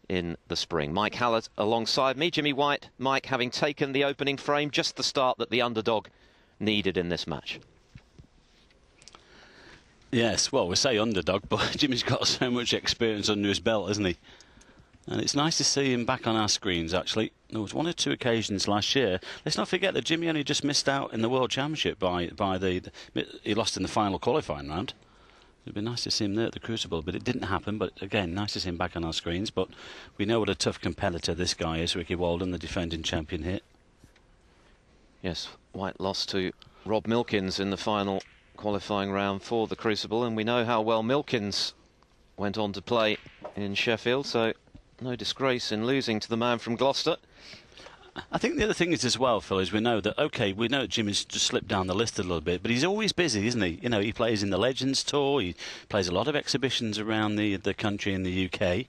in the spring. Mike Hallett alongside me, Jimmy White. Mike, having taken the opening frame, just the start that the underdog needed in this match. Yes, well, we say underdog, but Jimmy's got so much experience under his belt, hasn't he? And it's nice to see him back on our screens, actually. There was 1 or 2 occasions last year. Let's not forget that Jimmy only just missed out in the World Championship he lost in the final qualifying round. It'd be nice to see him there at the Crucible, but it didn't happen. But again, nice to see him back on our screens. But we know what a tough competitor this guy is, Ricky Walden, the defending champion here. Yes, White lost to Rob Milkins in the final qualifying round for the Crucible, and we know how well Milkins went on to play in Sheffield, so no disgrace in losing to the man from Gloucester. I think the other thing is as well, Phil, is we know that Jimmy's just slipped down the list a little bit, but he's always busy, isn't he? You know, he plays in the Legends Tour, he plays a lot of exhibitions around the country in the UK,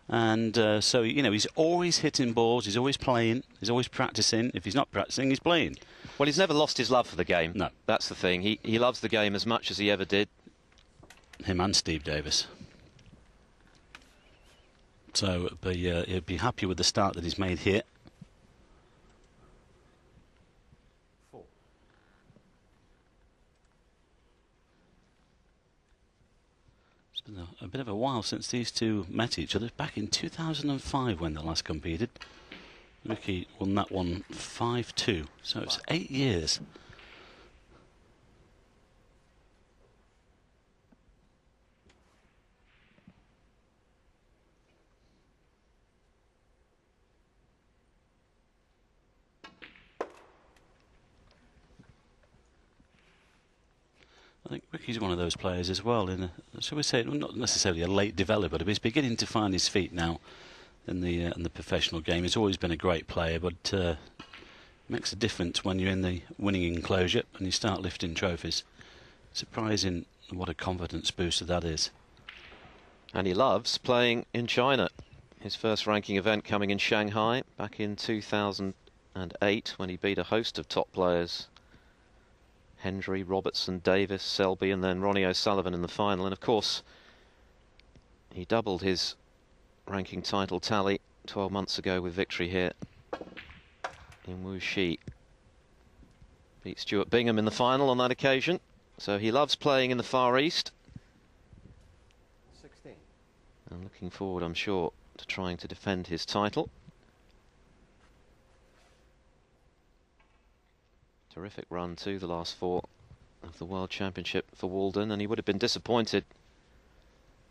and so, you know, he's always hitting balls, he's always playing, he's always practising. If he's not practising, he's playing. Well, he's never lost his love for the game. No. That's the thing. He loves the game as much as he ever did. Him and Steve Davis. So he'll be happy with the start that he's made here. 4. It's been a bit of a while since these two met each other. Back in 2005 when they last competed. Ricky won that one 5-2, so it's 8 years. I think Ricky's one of those players as well, shall we say, not necessarily a late developer, but he's beginning to find his feet now in the professional game. He's always been a great player, but it makes a difference when you're in the winning enclosure and you start lifting trophies. Surprising what a confidence booster that is. And he loves playing in China. His first ranking event coming in Shanghai back in 2008 when he beat a host of top players. Hendry, Robertson, Davis, Selby, and then Ronnie O'Sullivan in the final. And of course, he doubled his ranking title tally 12 months ago with victory here in Wuxi. Beat Stuart Bingham in the final on that occasion. So he loves playing in the Far East. 16. And looking forward, I'm sure, to trying to defend his title. Terrific run too, the last 4 of the World Championship for Walden, and he would have been disappointed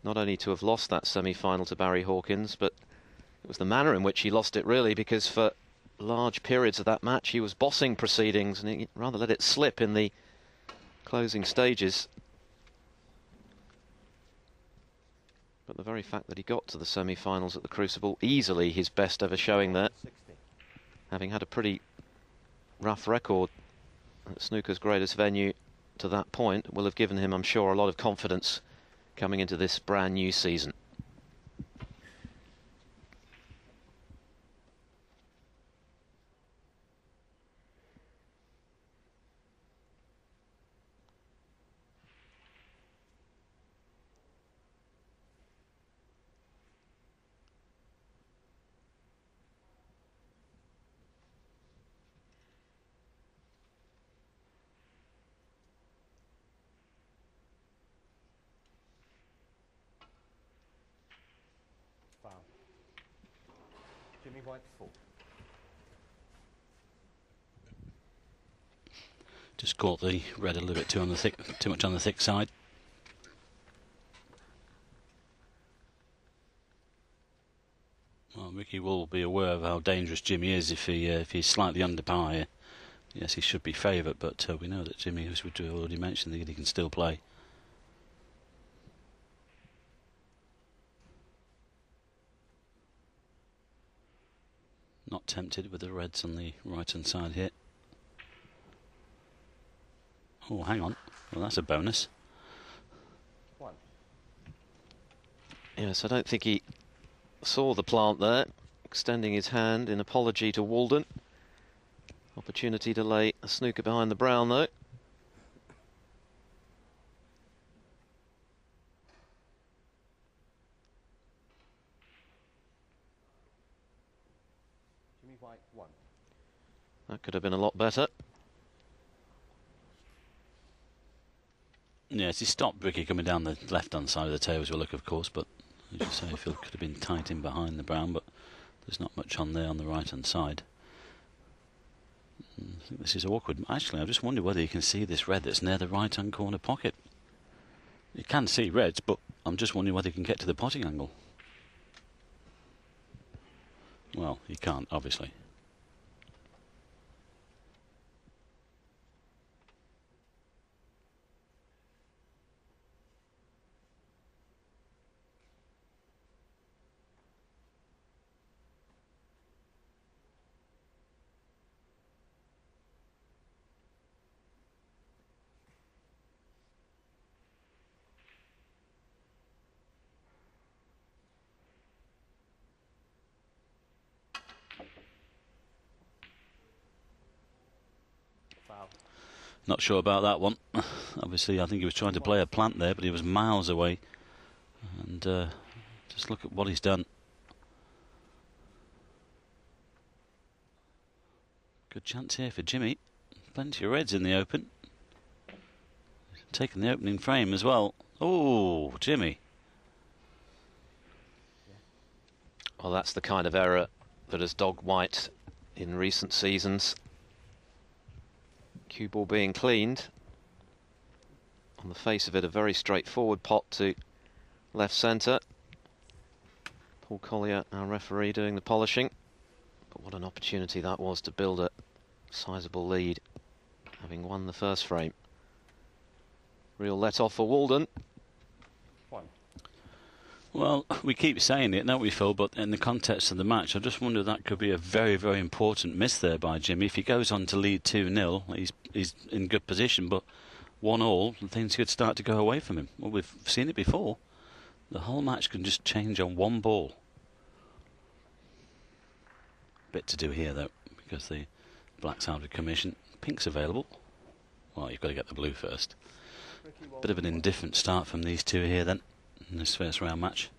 not only to have lost that semi-final to Barry Hawkins, but it was the manner in which he lost it, really, because for large periods of that match he was bossing proceedings and he rather let it slip in the closing stages. But the very fact that he got to the semi-finals at the Crucible, easily his best ever showing there, 16. having had a pretty rough record at snooker's greatest venue to that point, will have given him, I'm sure, a lot of confidence coming into this brand new season. Jimmy White 4. Just caught the red a little bit too much on the thick side. Well, Ricky will be aware of how dangerous Jimmy is if he's slightly under par here. Yes, he should be favourite, but we know that Jimmy, as we already mentioned, that he can still play. Not tempted with the reds on the right-hand side here. Oh, hang on. Well, that's a bonus. 1. Yes, I don't think he saw the plant there, extending his hand in apology to Walden. Opportunity to lay a snooker behind the brown, though. Jimmy White 1. That could have been a lot better. Yes, he stopped Ricky coming down the left-hand side of the tails with a look, of course, but as you say, Phil could have been tight in behind the brown, but there's not much on there on the right-hand side. I think this is awkward. Actually, I just wonder whether you can see this red that's near the right-hand corner pocket. You can see reds, but I'm just wondering whether you can get to the potting angle. Well, you can't, obviously. Foul. Not sure about that one. Obviously, I think he was trying to play a plant there, but he was miles away. And just look at what he's done. Good chance here for Jimmy. Plenty of reds in the open. Taking the opening frame as well. Oh, Jimmy. Well, that's the kind of error that has dogged White in recent seasons. Cue ball being cleaned. On the face of it, a very straightforward pot to left centre. Paul Collier, our referee, doing the polishing. But what an opportunity that was to build a sizable lead, having won the first frame. Real let-off for Walden. 1. Well, we keep saying it, don't we, Phil? But in the context of the match, I just wonder that could be a very, very important miss there by Jimmy. If he goes on to lead 2-0, he's in good position. But 1-1, things could start to go away from him. Well, we've seen it before. The whole match can just change on one ball. Bit to do here, though, because the black's out of commission. Pink's available. Well, you've got to get the blue first. Bit of an indifferent start from these two here, then, in this first round match.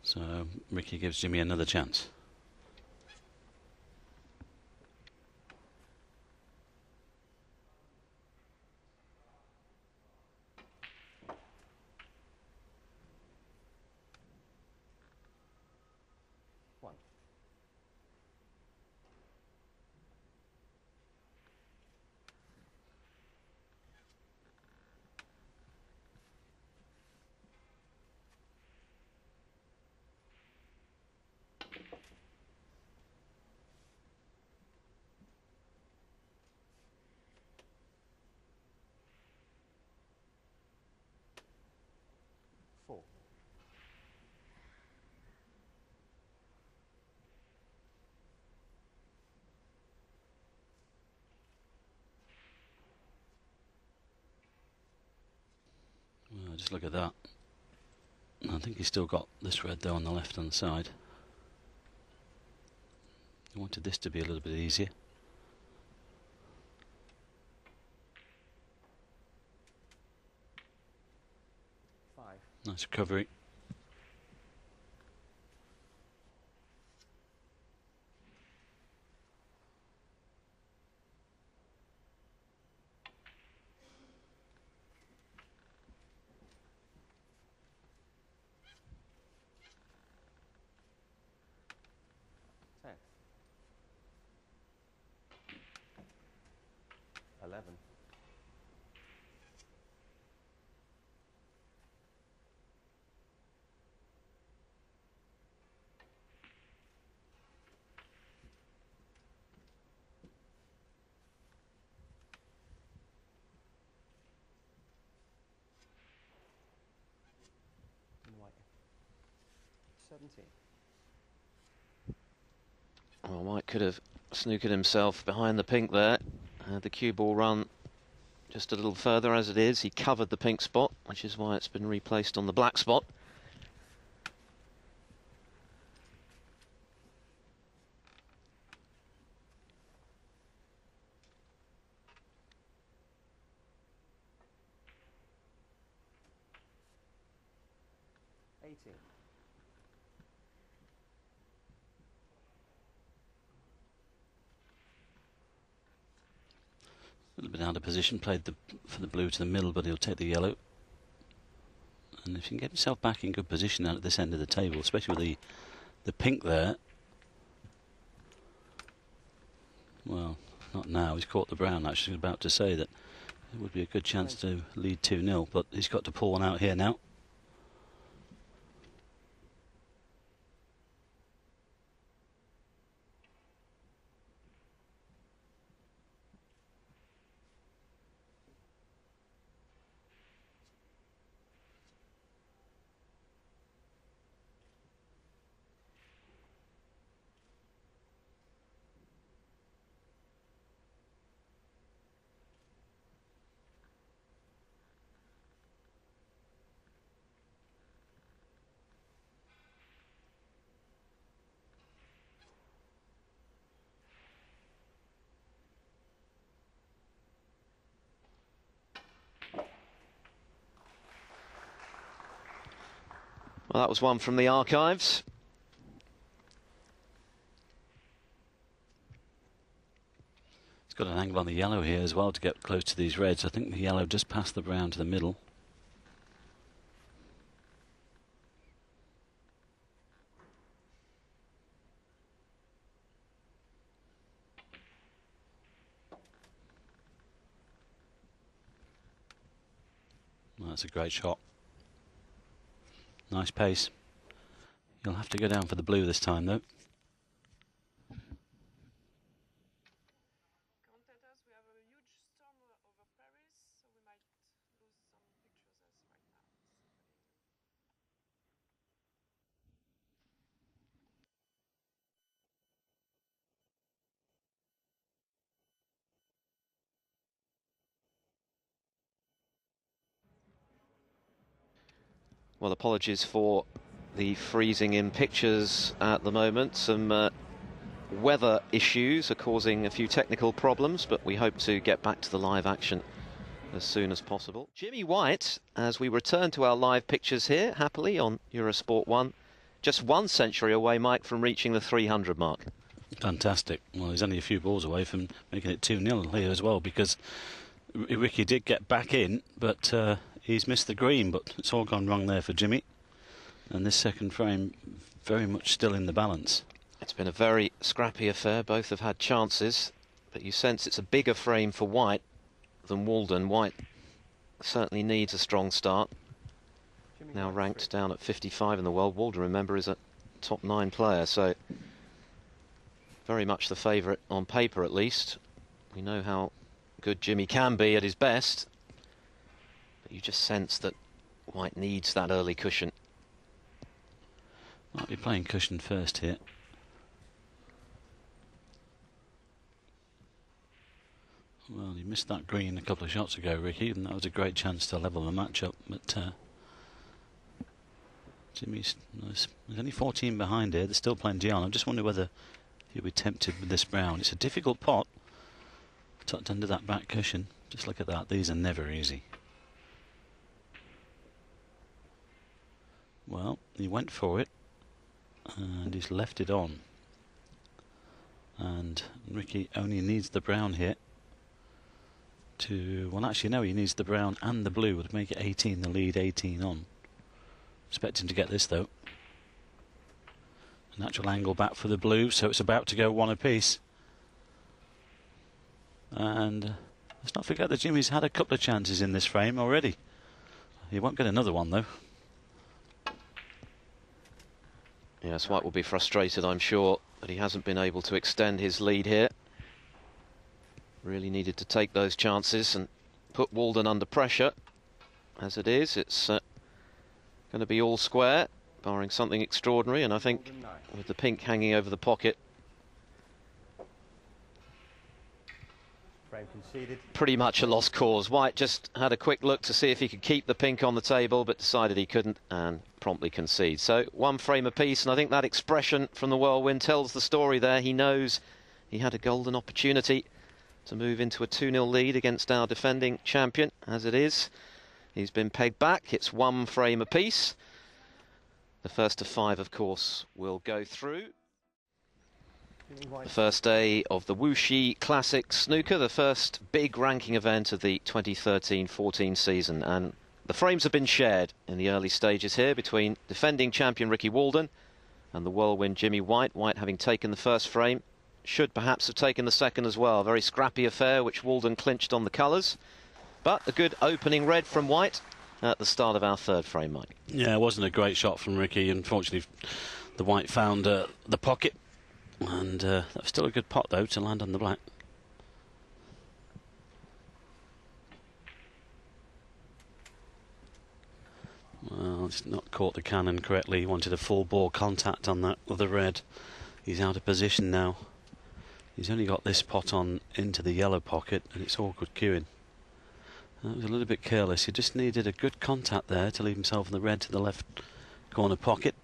So Ricky gives Jimmy another chance. Well, just look at that. I think he's still got this red though on the left hand side. He wanted this to be a little bit easier. 5. Nice recovery. Ten. 11. White. 17. Well, White could have snookered himself behind the pink there. Had the cue ball run just a little further as it is. He covered the pink spot, which is why it's been replaced on the black spot. little bit out of position, played for the blue to the middle, but he'll take the yellow. And if he can get himself back in good position out at this end of the table, especially with the pink there. Well, not now. He's caught the brown. Actually, about to say that it would be a good chance to lead 2-0, but he's got to pull one out here now. Well, that was one from the archives. He's got an angle on the yellow here as well to get close to these reds. I think the yellow just passed the brown to the middle. Well, that's a great shot. Nice pace. You'll have to go down for the blue this time, though. Commentators, we have a huge storm over Paris, so we might lose some pictures as right now. Well, apologies for the freezing in pictures at the moment. Some weather issues are causing a few technical problems, but we hope to get back to the live action as soon as possible. Jimmy White, as we return to our live pictures here, happily on Eurosport 1, just 1 century away, Mike, from reaching the 300 mark. Fantastic. Well, he's only a few balls away from making it 2-0 here as well, because Ricky did get back in, but he's missed the green, but it's all gone wrong there for Jimmy. And this second frame very much still in the balance. It's been a very scrappy affair. Both have had chances, but you sense it's a bigger frame for White than Walden. White certainly needs a strong start. Now ranked down at 55 in the world. Walden, remember, is a top 9 player, so very much the favourite on paper at least. We know how good Jimmy can be at his best, but you just sense that White needs that early cushion. Might be playing cushion first here. Well, he missed that green a couple of shots ago, Ricky, and that was a great chance to level the match up, but Jimmy's there's only 14 behind here. There's still plenty on. I'm just wondering whether he'll be tempted with this brown. It's a difficult pot, tucked under that back cushion. Just look at that. These are never easy. Well, he went for it, and he's left it on. And Ricky only needs the brown here to, well, actually no, he needs the brown and the blue would make it 18 the lead, 18 on. Expecting to get this though. A natural angle back for the blue, so it's about to go 1 apiece. And let's not forget that Jimmy's had a couple of chances in this frame already. He won't get another one though. Yes, White will be frustrated, I'm sure, that he hasn't been able to extend his lead here. Really needed to take those chances and put Walden under pressure. As it is, it's going to be all square, barring something extraordinary, and I think with the pink hanging over the pocket, Frame conceded. pretty much a lost cause. White just had a quick look to see if he could keep the pink on the table, but decided he couldn't and promptly concede. So 1 frame apiece, and I think that expression from the whirlwind tells the story there. He knows he had a golden opportunity to move into a 2-0 lead against our defending champion. As it is, he's been pegged back. It's 1 frame apiece. The first of 5, of course, will go through. The first day of the Wuxi Classic Snooker, the first big ranking event of the 2013-14 season, and the frames have been shared in the early stages here between defending champion Ricky Walden and the whirlwind Jimmy White. White, having taken the first frame, should perhaps have taken the second as well. A very scrappy affair which Walden clinched on the colours, but a good opening red from White at the start of our third frame, Mike. Yeah, it wasn't a great shot from Ricky. Unfortunately, the White found the pocket, and that was still a good pot though to land on the black. Well, it's not caught the cannon correctly. He wanted a full ball contact on that with the red. He's out of position now. He's only got this pot on into the yellow pocket, and it's awkward queuing. That was a little bit careless. He just needed a good contact there to leave himself in the red to the left corner pocket.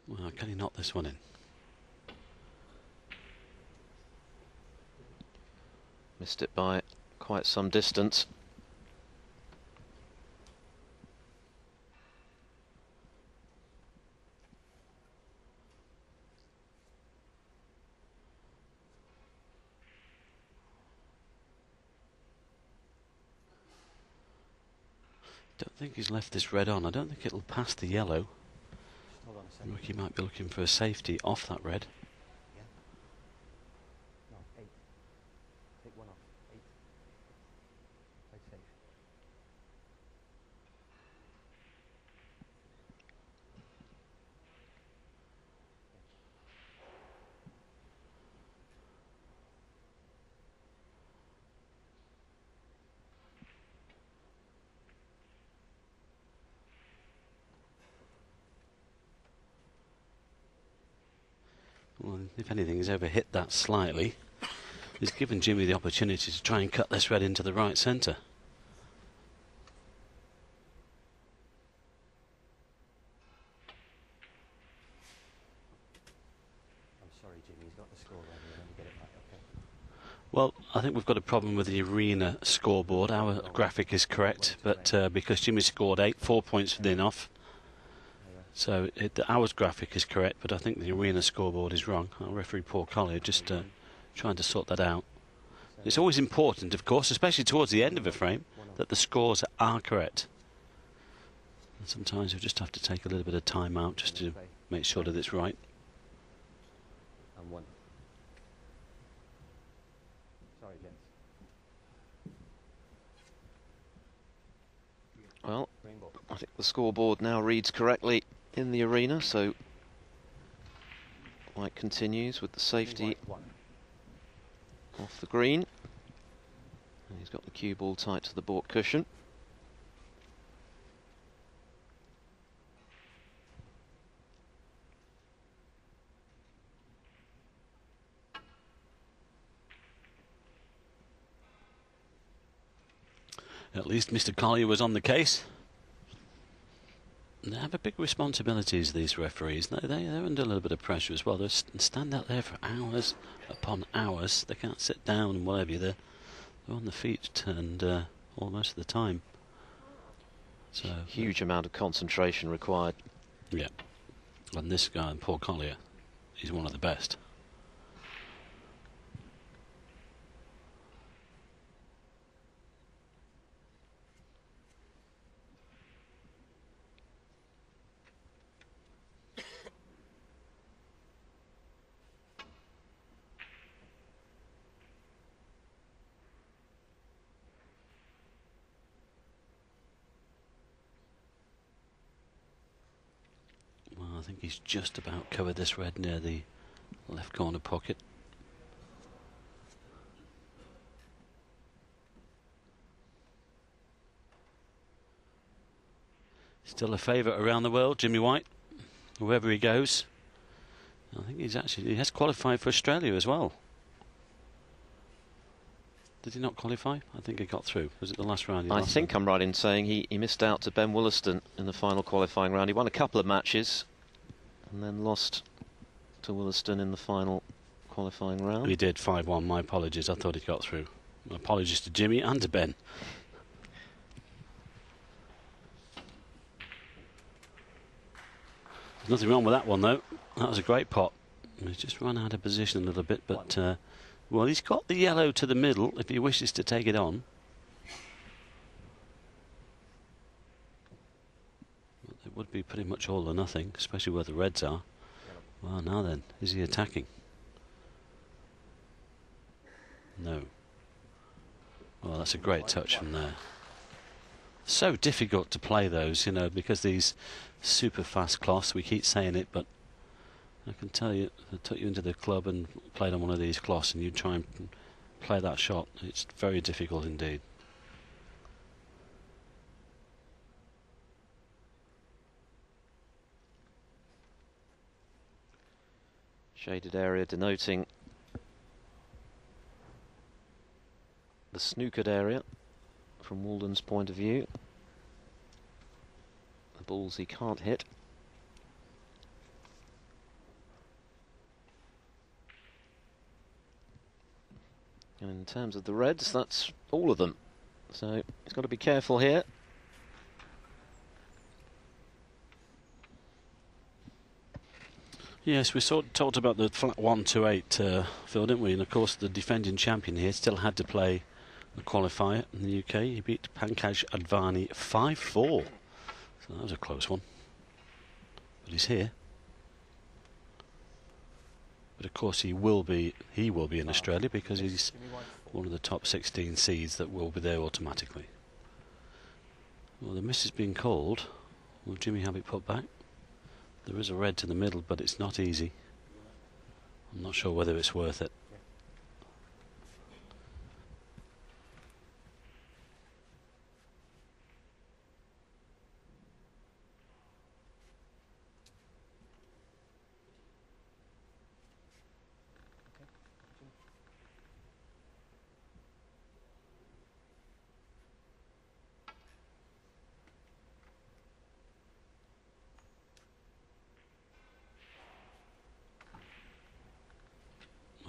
Well, can he knock this one in? Missed it by quite some distance. Don't think he's left this red on. I don't think it'll pass the yellow. Hold on a second. Ricky might be looking for a safety off that red. Yeah. No, 8. Take one off. 8. Play safe. Well, if anything, he's overhit that slightly. He's given Jimmy the opportunity to try and cut this red into the right centre. I'm sorry, Jimmy, he's got the score ready and let me get it right, okay? Well, I think we've got a problem with the arena scoreboard. Our graphic is correct, but because Jimmy scored 8, 4 points within off. So the hours graphic is correct, but I think the arena scoreboard is wrong. Our referee Paul Collier just trying to sort that out. It's always important, of course, especially towards the end of a frame, that the scores are correct. And sometimes we just have to take a little bit of time out just to make sure that it's right. And 1. Sorry, gents. Well, Rainbow. I think the scoreboard now reads correctly in the arena, so White continues with the safety White, 1. off the green, and he's got the cue ball tight to the baulk cushion. At least Mr. Collier was on the case. They have a big responsibilities, these referees. They're under a little bit of pressure as well. They stand out there for hours upon hours. They can't sit down and whatever. They're on the feet and all most of the time. So Huge amount of concentration required. yeah, and this guy, Paul Collier, he's one of the best. I think he's just about covered this red near the left corner pocket. Still a favourite around the world, Jimmy White, wherever he goes. I think he has qualified for Australia as well. Did he not qualify? I think he got through. Was it the last round? I think I'm right in saying he missed out to Ben Wollaston in the final qualifying round. He won a couple of matches and then lost to Wollaston in the final qualifying round. He did 5-1. My apologies. I thought he got through. My apologies to Jimmy and to Ben. There's nothing wrong with that one though. That was a great pot. He's just run out of position a little bit, but well, he's got the yellow to the middle if he wishes to take it on. But it would be pretty much all or nothing, especially where the reds are. Well, now then, is he attacking? No. Well, that's a great touch from there. So difficult to play those, you know, because these super fast cloths, we keep saying it, but I can tell you, if I took you into the club and played on one of these cloths and you try and play that shot, it's very difficult indeed. Shaded area denoting the snookered area from Walden's point of view. The balls he can't hit. And in terms of the reds, that's all of them. So he's got to be careful here. Yes, we talked about the flat 1-2-8, Phil, didn't we? And of course, the defending champion here still had to play the qualifier in the UK. He beat Pankaj Advani 5-4. So that was a close one. But he's here. But of course, he will be in Australia because he's one of the top 16 seeds that will be there automatically. Well, the miss has been called. Will Jimmy have it put back? There is a red to the middle, but it's not easy. I'm not sure whether it's worth it.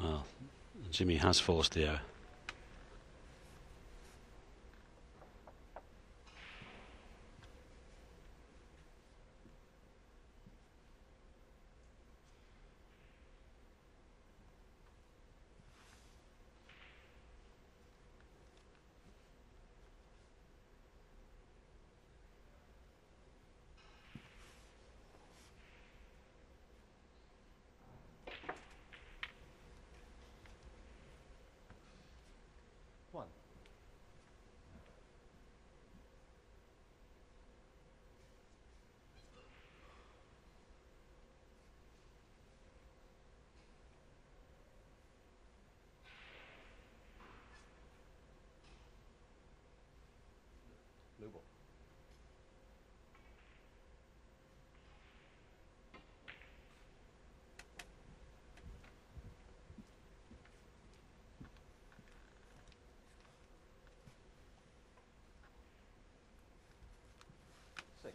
Well, Jimmy has forced the error. One. Blue ball. Six.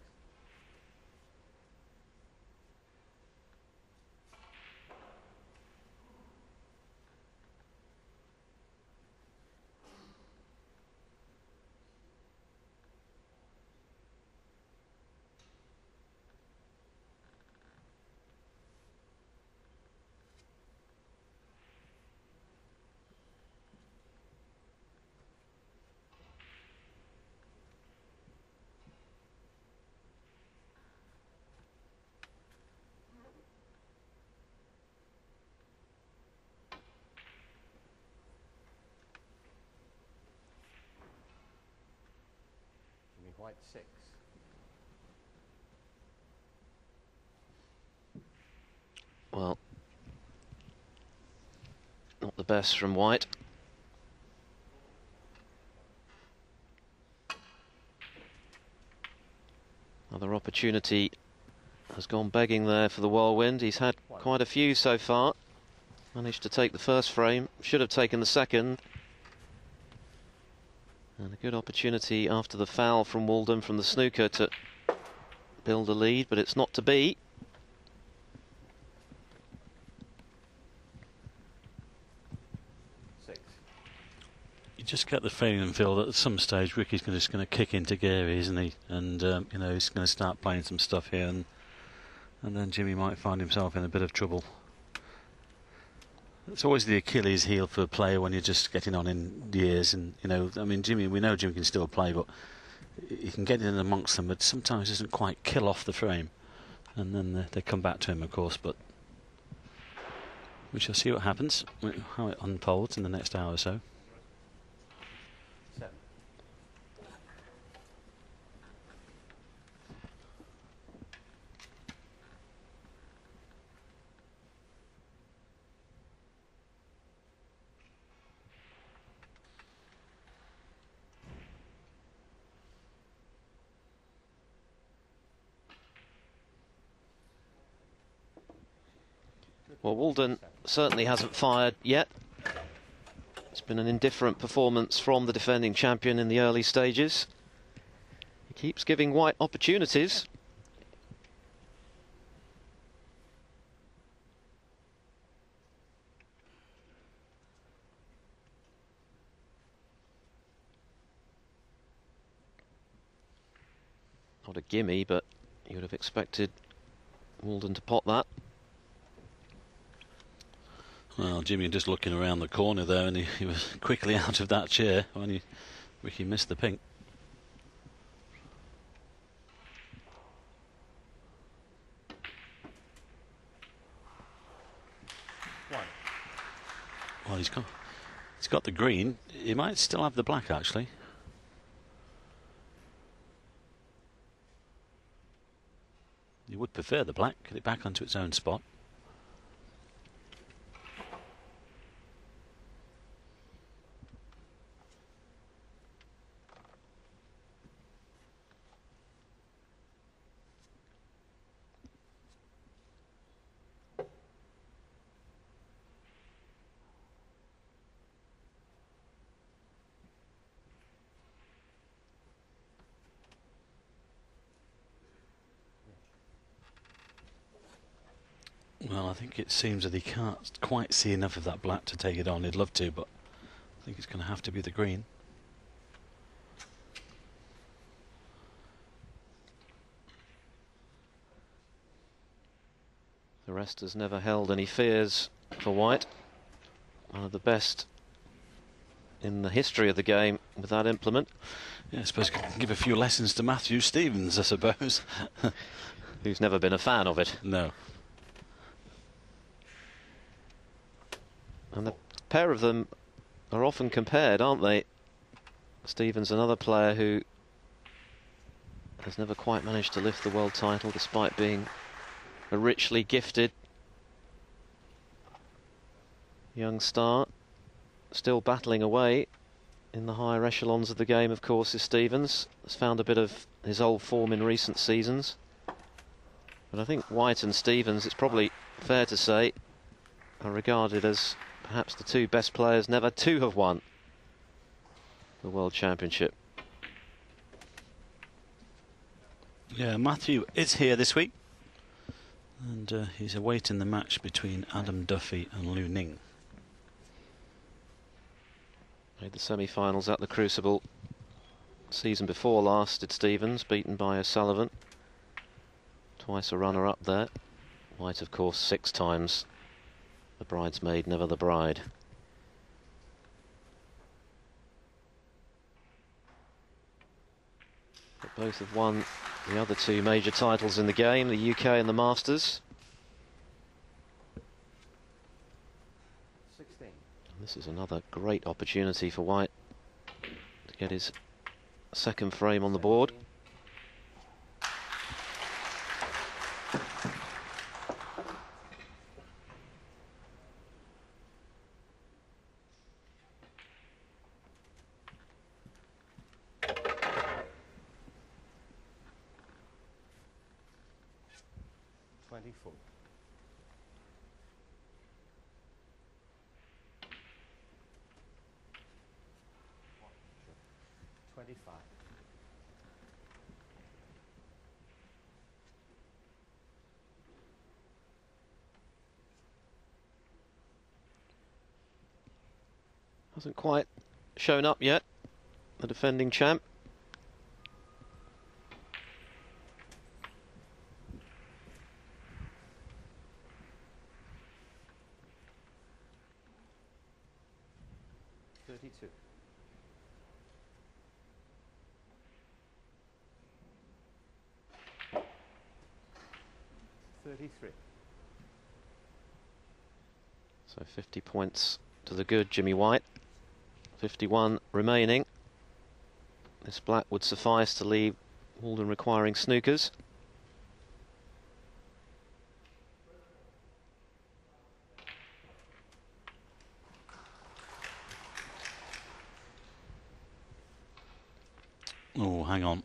Jimmy White 6. Well, not the best from White. Another opportunity has gone begging there for the whirlwind. He's had quite a few so far. Managed to take the first frame, should have taken the second. And a good opportunity after the foul from Walden from the snooker to build a lead, but it's not to be. You just get the feeling, Phil, that at some stage Ricky's just going to kick into gear, isn't he? And you know, he's going to start playing some stuff here, and and then Jimmy might find himself in a bit of trouble. It's always the Achilles heel for a player when you're just getting on in years, and you know, I mean, we know Jimmy can still play, but he can get in amongst them, but sometimes doesn't quite kill off the frame, and then they come back to him, of course. But we shall see what happens, how it unfolds in the next hour or so. Well, Walden certainly hasn't fired yet. It's been an indifferent performance from the defending champion in the early stages. He keeps giving White opportunities. Not a gimme, but you would have expected Walden to pot that. Well, Jimmy just looking around the corner there, and he was quickly out of that chair when Ricky missed the pink. Well, he's got the green. He might still have the black, actually. He would prefer the black, get it back onto its own spot. Well, I think it seems that he can't quite see enough of that black to take it on. He'd love to, but I think it's going to have to be the green. The rest has never held any fears for White. One of the best in the history of the game with that implement. Yeah, I suppose give a few lessons to Matthew Stevens, I suppose. Who's never been a fan of it. No. And the pair of them are often compared, aren't they? Stevens, another player who has never quite managed to lift the world title despite being a richly gifted young star. Still battling away in the higher echelons of the game, of course, is Stevens. Has found a bit of his old form in recent seasons. But I think White and Stevens, it's probably fair to say, are regarded as perhaps the two best players never to have won the World Championship. Yeah, Matthew is here this week, and he's awaiting the match between Adam Duffy and Lu Ning. Made the semi-finals at the Crucible season before last, did Stevens, beaten by O'Sullivan. Twice a runner-up there. White, of course, 6 times the bridesmaid, never the bride. But both have won the other 2 major titles in the game, the UK and the Masters. 16. And this is another great opportunity for White to get his second frame on the board. 24. 25. Hasn't quite shown up yet, the defending champ. 33. So 50 points to the good, Jimmy White. 51 remaining. This black would suffice to leave Walden requiring snookers. Oh, hang on.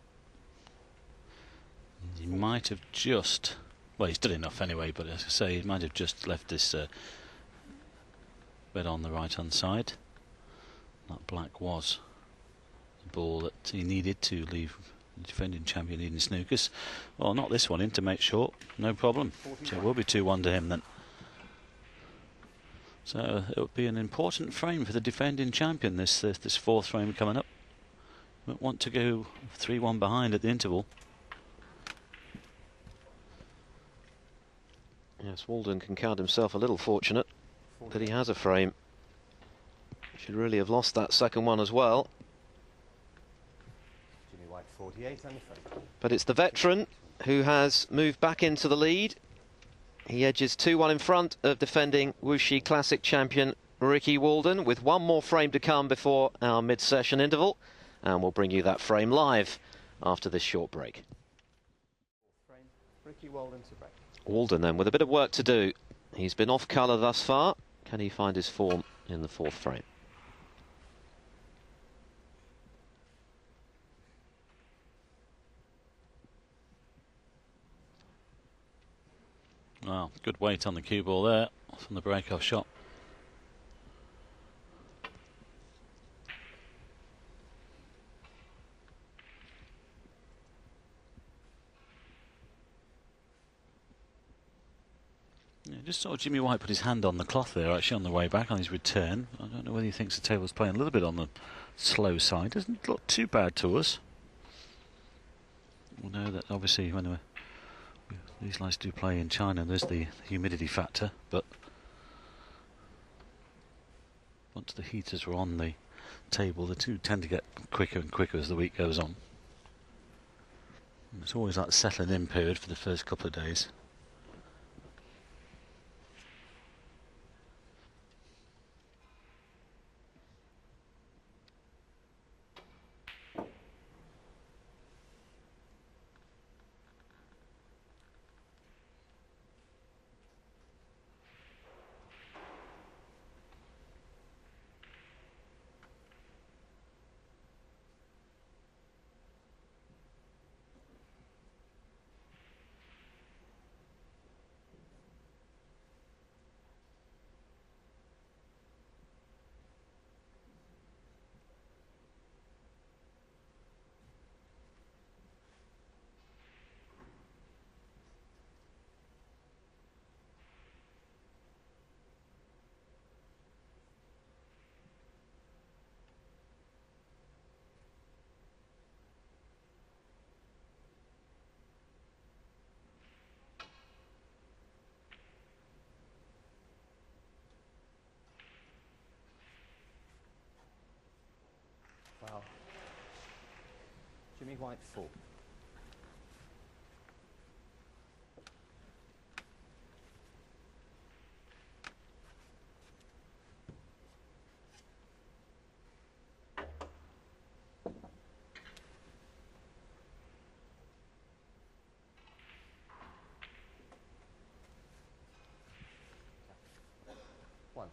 He might have just... Well, he's done enough anyway, but as I say, he might have just left this red on the right-hand side. That black was the ball that he needed to leave the defending champion needing snookers. Well, not this one in to make short. No problem. So it will be 2-1 to him then. So it will be an important frame for the defending champion, this fourth frame coming up. Won't want to go 3-1 behind at the interval. Yes, Walden can count himself a little fortunate that he has a frame. Should really have lost that second one as well. Jimmy White 48 and the frame. But it's the veteran who has moved back into the lead. He edges 2-1 in front of defending Wuxi Classic champion Ricky Walden, with one more frame to come before our mid-session interval. And we'll bring you that frame live after this short break. Frame. Ricky Walden to break. Walden then with a bit of work to do. He's been off colour thus far. Can he find his form in the fourth frame? Well, good weight on the cue ball there from the break-off shot. Yeah, just saw Jimmy White put his hand on the cloth there, actually, on the way back on his return. I don't know whether he thinks the table's playing a little bit on the slow side. Doesn't look too bad to us. We know that obviously when these lights do play in China, there's the humidity factor, but once the heaters are on the table, the two tend to get quicker and quicker as the week goes on. And it's always that settling in period for the first couple of days. Wow. Jimmy White 4. One.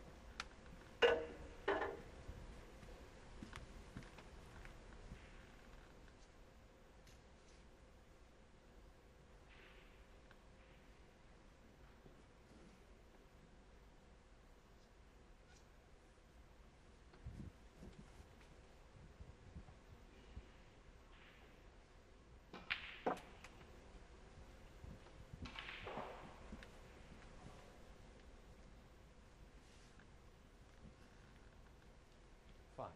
Five.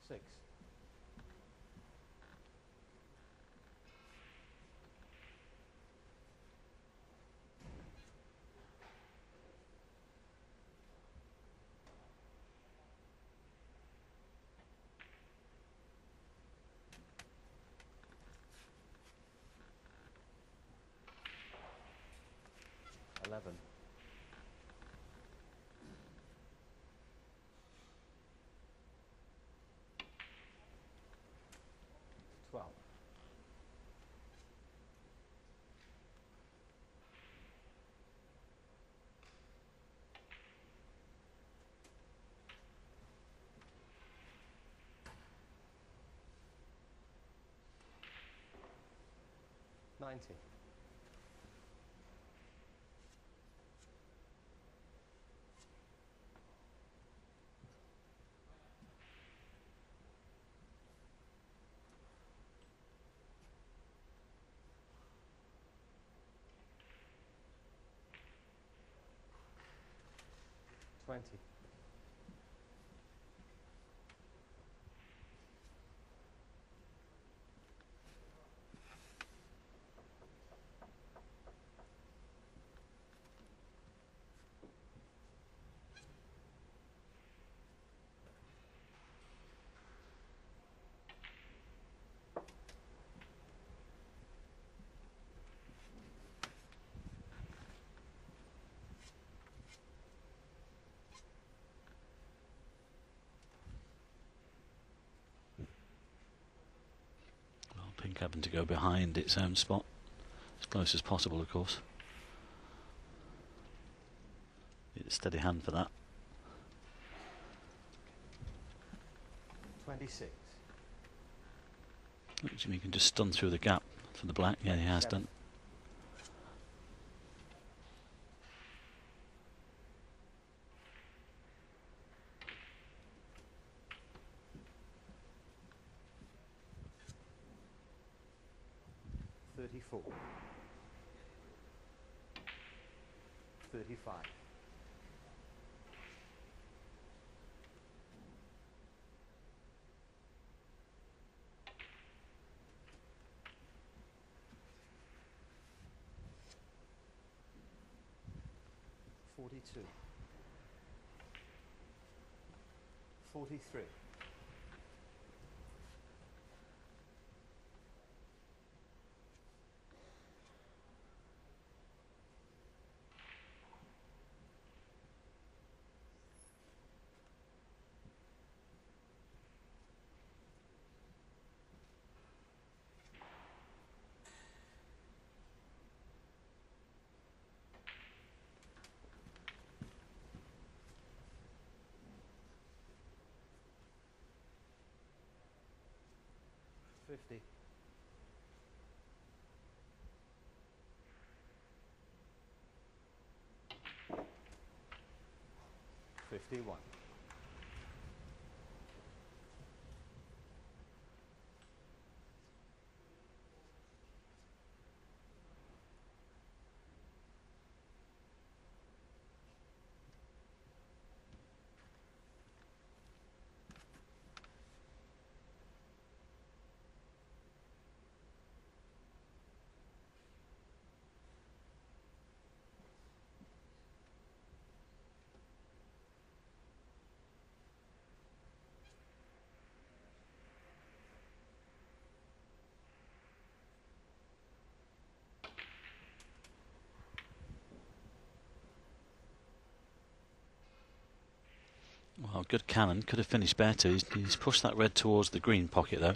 Six. 11. 12. 90. 20. Pink having to go behind its own spot as close as possible, of course. Need a steady hand for that. 26. Look, Jimmy can just stun through the gap for the black. Yeah, he has done. 34. 35. 42. 43. 50. 51. 'Well, good cannon. Could have finished better. He's pushed that red towards the green pocket, though.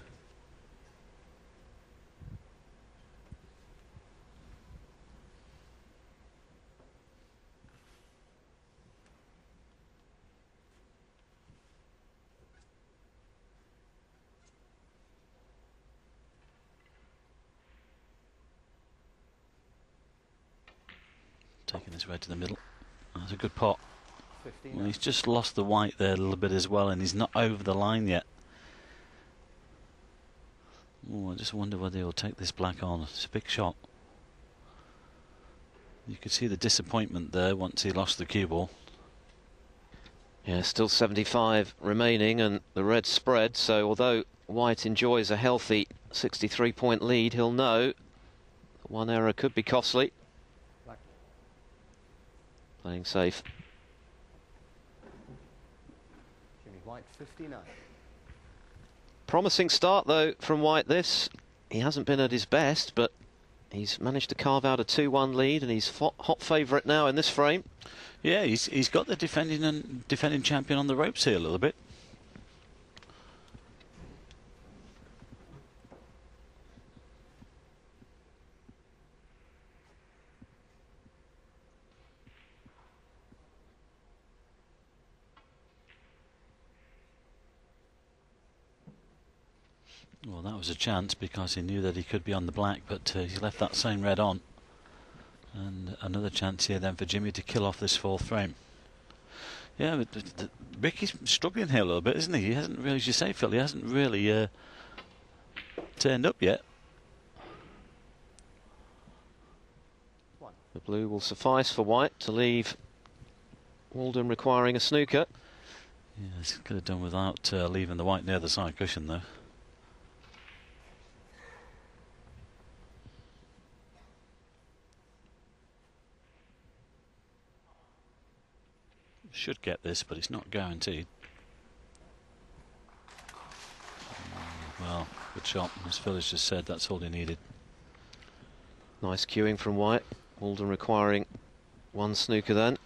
Taking this red to the middle. That's a good pot. 59. Well, he's just lost the white there a little bit as well, and he's not over the line yet. Oh, I just wonder whether he'll take this black on. It's a big shot. You could see the disappointment there once he lost the cue ball. Yeah, still 75 remaining and the red spread, so although white enjoys a healthy 63-point lead, he'll know that one error could be costly. Black. Playing safe. Jimmy White, 59. Promising start though from White this. He hasn't been at his best, but He's managed to carve out a 2-1 lead, and he's hot favourite now in this frame. Yeah, he's got the defending champion on the ropes here a little bit. Well, that was a chance because he knew that he could be on the black, but he's left that same red on. And another chance here then for Jimmy to kill off this fourth frame. Yeah, but Ricky's struggling here a little bit, isn't he? He hasn't really, as you say, Phil, he hasn't really turned up yet. The blue will suffice for white to leave Walden requiring a snooker. Yes, could have done without leaving the white near the side cushion though. Should get this, but it's not guaranteed. Well, good shot. As Phil has just said, that's all he needed. Nice cueing from white. Walden requiring one snooker then.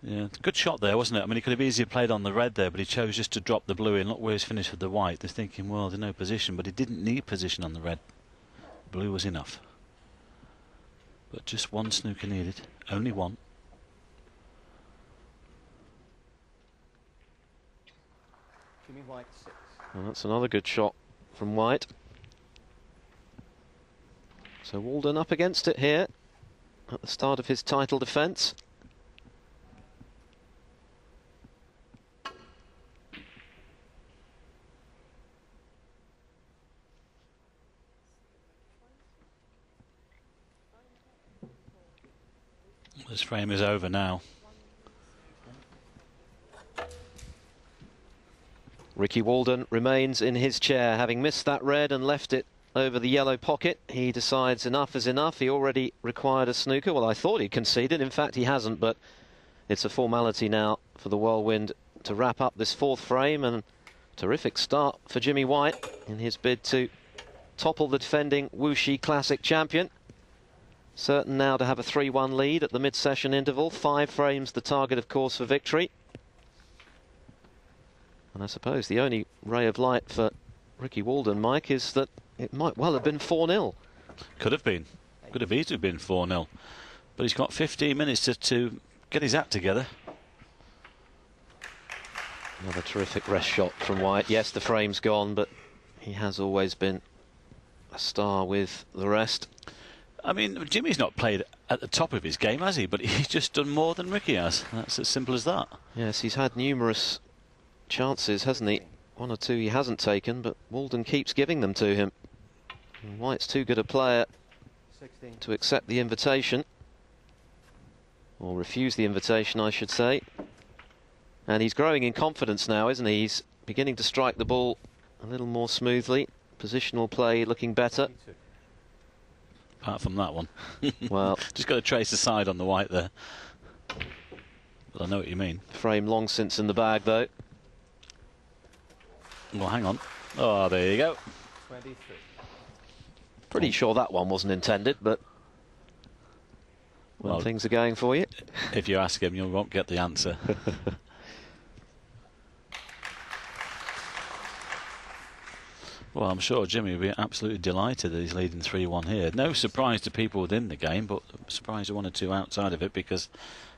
Yeah, good shot there, wasn't it? I mean, he could have easily played on the red there, but he chose just to drop the blue in. Look where he's finished with the white. They're thinking, well, there's no position, but he didn't need position on the red. Blue was enough. But just one snooker needed. Only one. Jimmy White 6. Well, that's another good shot from white. So Walden up against it here at the start of his title defence. This frame is over now. Ricky Walden remains in his chair, having missed that red and left it over the yellow pocket. He decides enough is enough. He already required a snooker. Well, I thought he'd conceded. In fact, he hasn't, but it's a formality now for the Whirlwind to wrap up this fourth frame. And terrific start for Jimmy White in his bid to topple the defending Wuxi Classic champion. Certain now to have a 3-1 lead at the mid-session interval. 5 frames the target, of course, for victory. And I suppose the only ray of light for Ricky Walden, Mike, is that it might well have been 4-0. Could have been. Could have easily been 4-0. But he's got 15 minutes to get his act together. Another terrific rest shot from White. Yes, the frame's gone, but he has always been a star with the rest. I mean, Jimmy's not played at the top of his game, has he? But he's just done more than Ricky has. That's as simple as that. Yes, he's had numerous chances, hasn't he? 1 or 2 he hasn't taken, but Walden keeps giving them to him. And White's too good a player 16. to accept the invitation, or refuse the invitation, I should say. And he's growing in confidence now, isn't he? He's beginning to strike the ball a little more smoothly. Positional play looking better. 22. Apart from that one. Well, just got to trace the side on the white there. But I know what you mean. frame long since in the bag, though. Well, hang on. Oh, there you go. 23. Pretty sure that one wasn't intended, but when Well, things are going for you. if you ask him, you won't get the answer. Well, I'm sure Jimmy will be absolutely delighted that he's leading 3-1 here. No surprise to people within the game, but surprise to 1 or 2 outside of it, because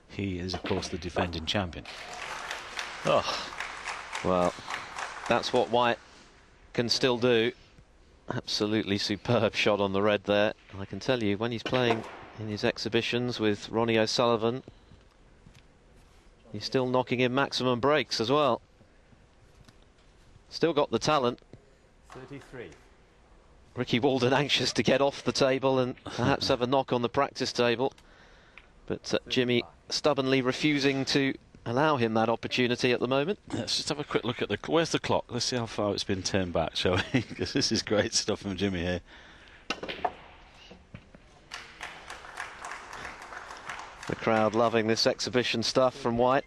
he is, of course, the defending champion. Oh, Well, that's what White can still do. Absolutely superb shot on the red there. And I can tell you, when he's playing in his exhibitions with Ronnie O'Sullivan, he's still knocking in maximum breaks as well. Still got the talent. 33. Ricky Walden anxious to get off the table and perhaps have a knock on the practice table. But Jimmy stubbornly refusing to allow him that opportunity at the moment. let's just have a quick look at where's the clock? Let's see how far it's been turned back, shall we? Because this is great stuff from Jimmy here. The crowd loving this exhibition stuff from White.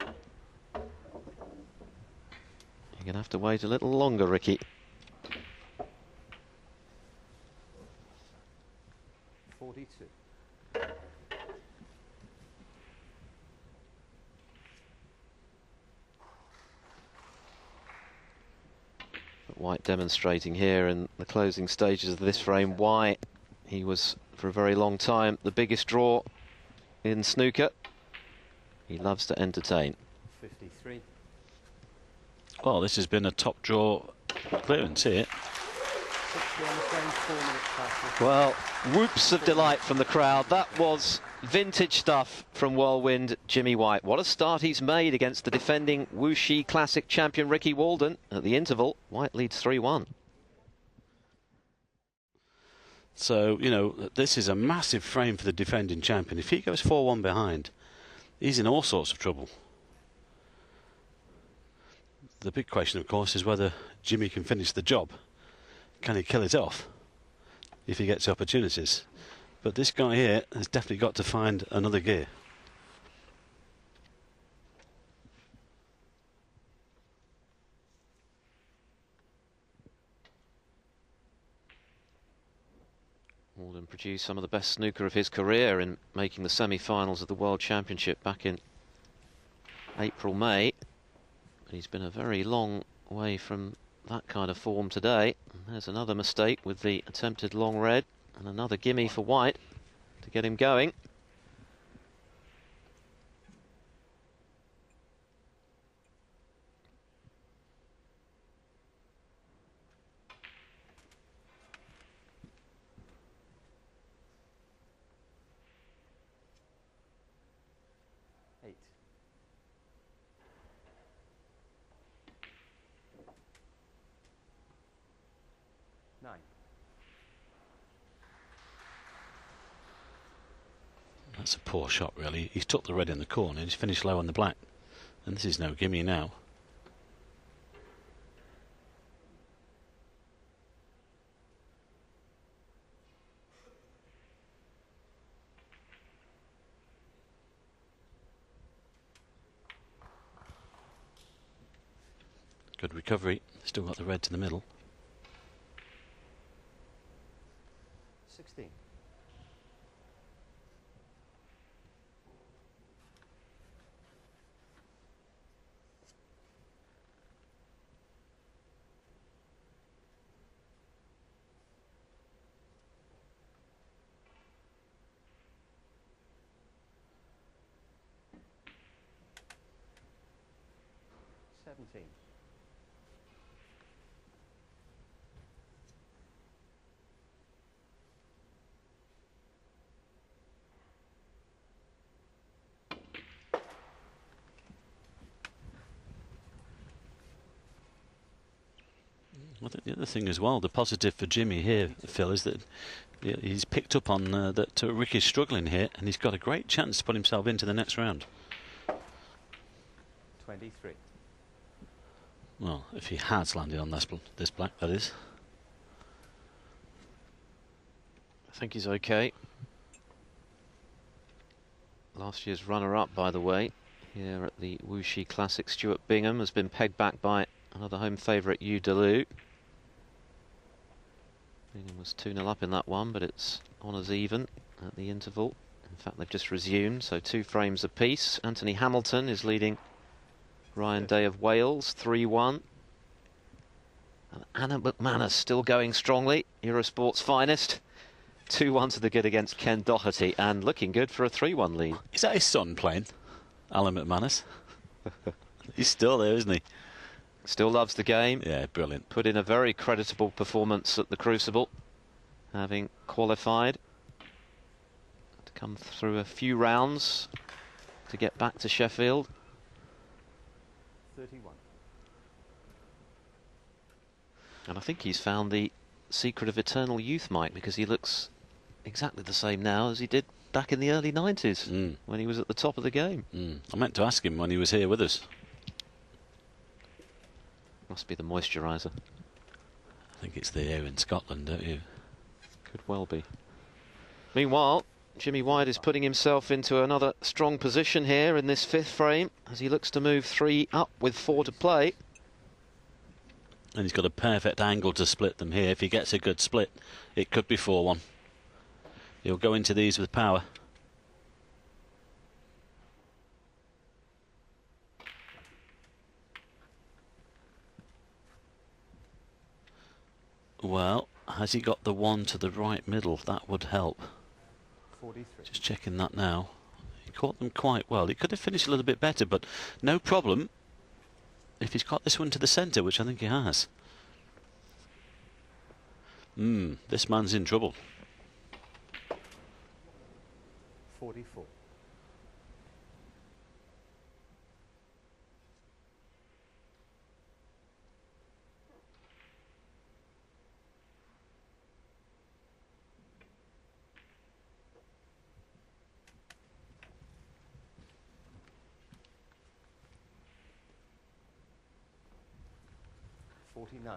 You're going to have to wait a little longer, Ricky. 42. White demonstrating here in the closing stages of this frame why he was, for a very long time, the biggest draw in snooker. He loves to entertain. 53. Well, this has been a top draw clearance here. 60 on the frame, 4 minutes past. Well, whoops of delight from the crowd. That was vintage stuff from whirlwind Jimmy White. What a start he's made against the defending Wuxi Classic champion Ricky Walden. At the interval, White leads 3-1. So, you know, this is a massive frame for the defending champion. If he goes 4-1 behind, he's in all sorts of trouble. The big question, of course, is whether Jimmy can finish the job. Can he kill it off if he gets opportunities? But this guy here has definitely got to find another gear. Walden produced some of the best snooker of his career in making the semi-finals of the World Championship back in April, May. But he's been a very long way from that kind of form today. And there's another mistake with the attempted long red, and another gimme for White to get him going. That's a poor shot, really. He's took the red in the corner and he's finished low on the black. And this is no gimme now. Good recovery. Still got the red to the middle. 16. I think the other thing as well, the positive for Jimmy here, Phil, is that he's picked up on that Ricky's struggling here, and he's got a great chance to put himself into the next round. 23. Well, if he has landed on this black, that is. I think he's okay. Last year's runner-up, by the way, here at the Wuxi Classic, Stuart Bingham has been pegged back by another home favourite, Yu Delu. Bingham was 2-0 up in that one, but it's honours even at the interval. In fact, they've just resumed, so 2 frames apiece. Anthony Hamilton is leading Ryan Day of Wales, 3-1. And Anna McManus still going strongly, Eurosport's finest. 2-1 to the good against Ken Doherty, and looking good for a 3-1 lead. Is that his son playing? Alan McManus? He's still there, isn't he? Still loves the game. Yeah, brilliant. Put in a very creditable performance at the Crucible, having qualified to come through a few rounds to get back to Sheffield. 31. And I think he's found the secret of eternal youth, Mike, because he looks exactly the same now as he did back in the early 90s when he was at the top of the game. I meant to ask him when he was here with us. Must be the moisturiser. I think it's the air in Scotland, don't you? Could well be. Meanwhile, Jimmy White is putting himself into another strong position here in this 5th frame as he looks to move 3 up with 4 to play. And he's got a perfect angle to split them here. If he gets a good split, it could be 4-1. He'll go into these with power. Well, has he got the one to the right middle? That would help. 43. Just checking that now. He caught them quite well. He could have finished a little bit better, but no problem if he's got this one to the centre, which I think he has. This man's in trouble. 44. $49.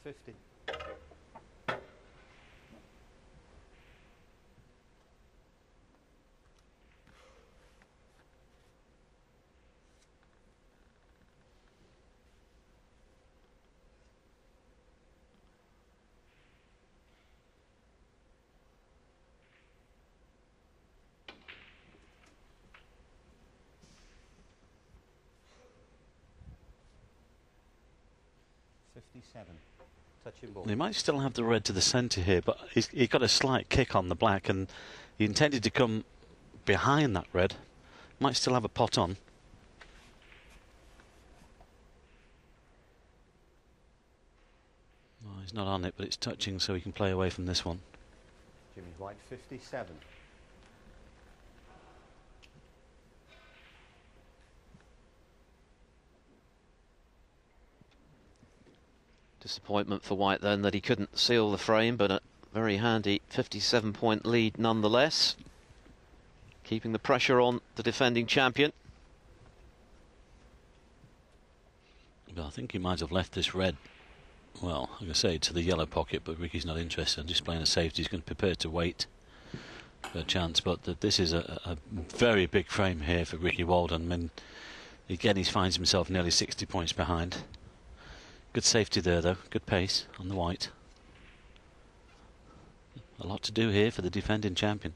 $50. $57. Touching ball. He might still have the red to the centre here, but he got a slight kick on the black, and he intended to come behind that red. Might still have a pot on. Well, he's not on it, but it's touching, so he can play away from this one. Jimmy's white 57. Disappointment for White then that he couldn't seal the frame, but a very handy 57-point lead nonetheless. Keeping the pressure on the defending champion. Well, I think he might have left this red, well, I'm going to say to the yellow pocket, but Ricky's not interested in just playing a safety. He's going to prepare to wait for a chance, but this is a very big frame here for Ricky Walden. I mean, again, he finds himself nearly 60 points behind. Good safety there, though. Good pace on the white. A lot to do here for the defending champion.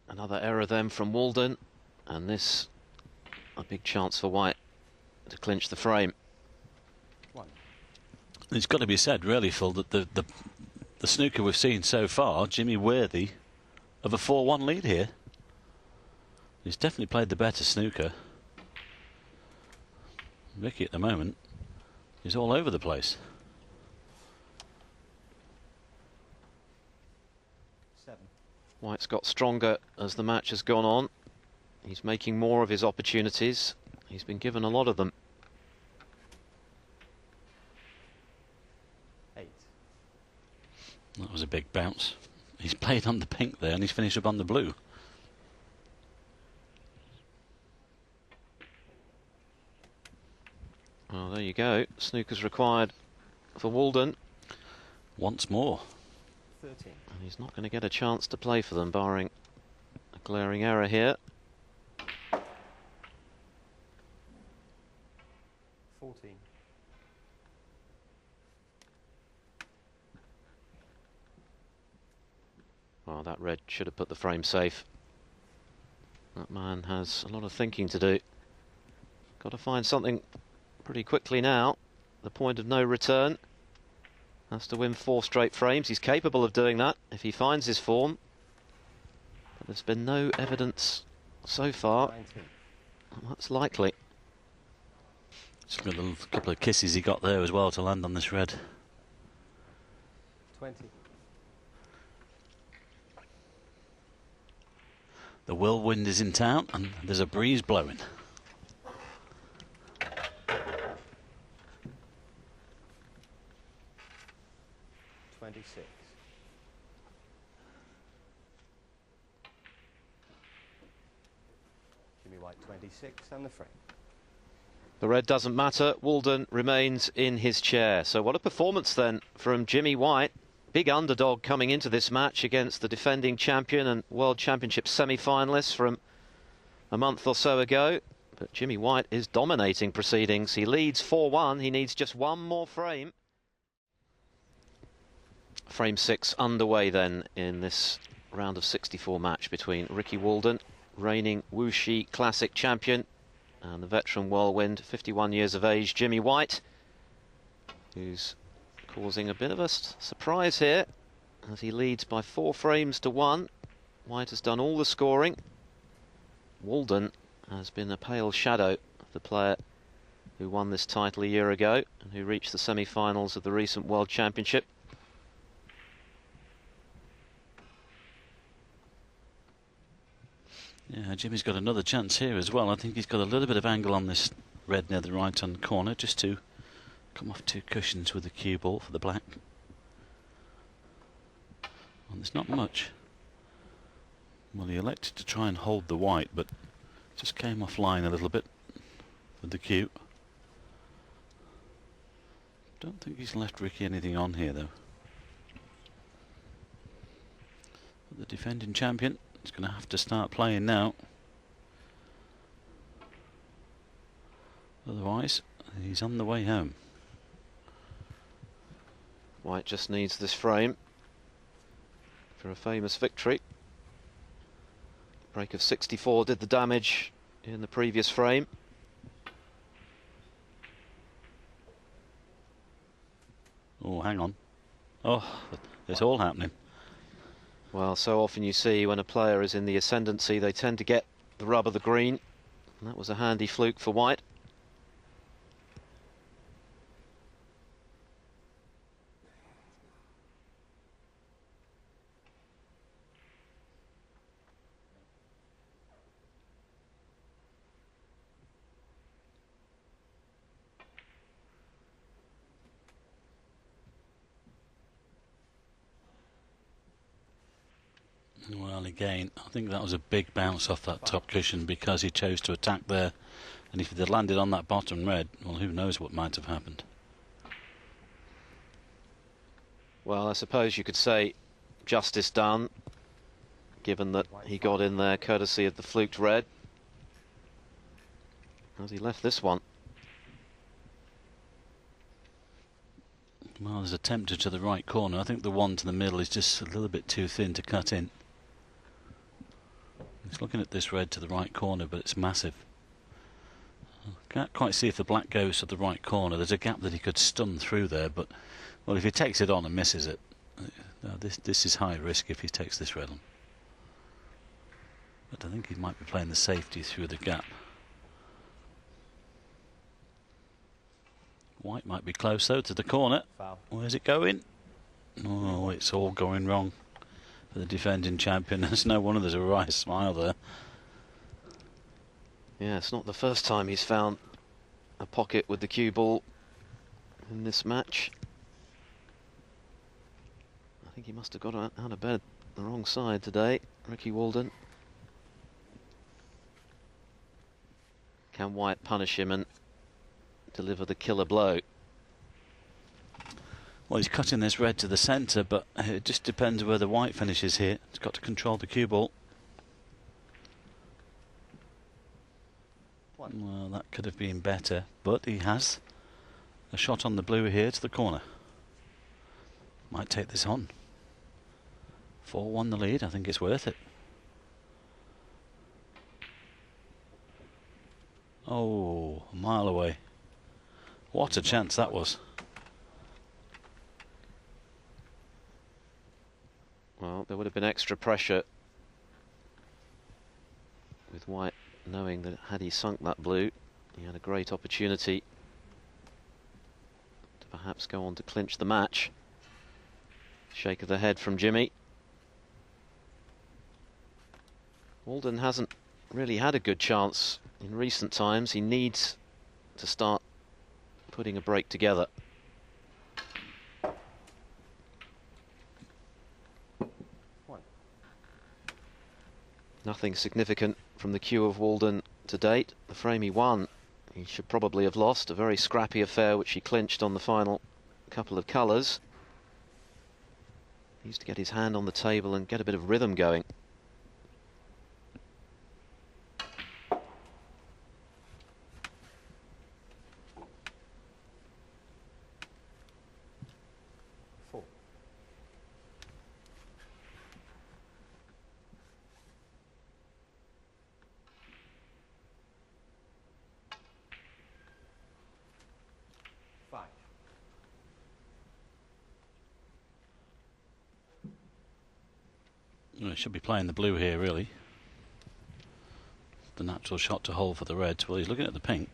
Another error then from Walden, and this a big chance for White to clinch the frame. It's got to be said, really, Phil, that the snooker we've seen so far, Jimmy worthy of a 4-1 lead here. He's definitely played the better snooker. Ricky at the moment is all over the place. 7. White's got stronger as the match has gone on. He's making more of his opportunities. He's been given a lot of them. 8. That was a big bounce. He's played on the pink there and he's finished up on the blue. Well, there you go. Snooker's required for Walden. Once more. 13. And he's not going to get a chance to play for them, barring a glaring error here. 14. Well, that red should have put the frame safe. That man has a lot of thinking to do. Got to find something pretty quickly now. The point of no return. Has to win 4 straight frames. He's capable of doing that if he finds his form. But there's been no evidence so far. 19. That's likely. Just a little couple of kisses he got there as well to land on this red. 20. The whirlwind is in town and there's a breeze blowing. 26. Jimmy White 26 and the frame. The red doesn't matter. Walden remains in his chair. So what a performance then from Jimmy White. Big underdog coming into this match against the defending champion and World Championship semi-finalist from a month or so ago. But Jimmy White is dominating proceedings. He leads 4-1. He needs just one more frame. Frame 6 underway then in this round of 64 match between Ricky Walden, reigning Wuxi Classic champion, and the veteran whirlwind, 51 years of age, Jimmy White, who's causing a bit of a surprise here as he leads by 4 frames to 1. White has done all the scoring. Walden has been a pale shadow of the player who won this title a year ago and who reached the semi-finals of the recent World Championship. Yeah, Jimmy's got another chance here as well. I think he's got a little bit of angle on this red near the right hand corner just to come off 2 cushions with the cue ball for the black. Well, there's not much. Well, he elected to try and hold the white, but just came offline a little bit with the cue. Don't think he's left Ricky anything on here though. But the defending champion is going to have to start playing now. Otherwise, he's on the way home. White just needs this frame for a famous victory. Break of 64 did the damage in the previous frame. Oh, hang on. Oh, it's all happening. Well, so often you see when a player is in the ascendancy, they tend to get the rub of the green. And that was a handy fluke for White. Well, again, I think that was a big bounce off that top cushion because he chose to attack there. And if it had landed on that bottom red, well, who knows what might have happened. Well, I suppose you could say justice done, given that he got in there courtesy of the fluked red. As he left this one. Well, there's a tempter to the right corner. I think the one to the middle is just a little bit too thin to cut in. He's looking at this red to the right corner, but it's massive. Can't quite see if the black goes to the right corner. There's a gap that he could stun through there, but well, if he takes it on and misses it, this is high risk if he takes this red on. But I think he might be playing the safety through the gap. White might be close though to the corner. Foul. Where's it going? Oh, it's all going wrong for the defending champion. There's no wonder there's a wry smile there. Yeah, it's not the first time he's found a pocket with the cue ball in this match. I think he must have got out of bed the wrong side today, Ricky Walden. Can White punish him and deliver the killer blow. Well, he's cutting this red to the centre, but it just depends where the white finishes here. He's got to control the cue ball. Well, that could have been better, but he has a shot on the blue here to the corner. Might take this on. 4-1 the lead. I think it's worth it. Oh, a mile away. What a chance that was. Well, there would have been extra pressure with white knowing that had he sunk that blue, he had a great opportunity to perhaps go on to clinch the match. Shake of the head from Jimmy. Walden hasn't really had a good chance in recent times. He needs to start putting a break together. Nothing significant from the cue of Walden to date. The frame he won, he should probably have lost. A very scrappy affair which he clinched on the final couple of colours. He used to get his hand on the table and get a bit of rhythm going. Well, he should be playing the blue here, really. The natural shot to hold for the reds. Well, he's looking at the pink.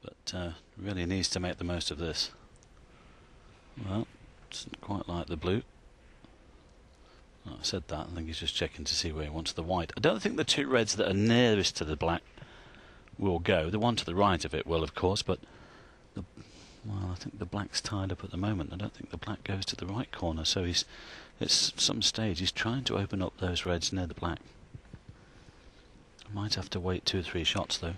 But really needs to make the most of this. Well, doesn't quite like the blue. Well, I said that. I think he's just checking to see where he wants the white. I don't think the two reds that are nearest to the black will go. The one to the right of it will, of course, but well, I think the black's tied up at the moment. I don't think the black goes to the right corner, so at some stage he's trying to open up those reds near the black. Might have to wait 2 or 3 shots though.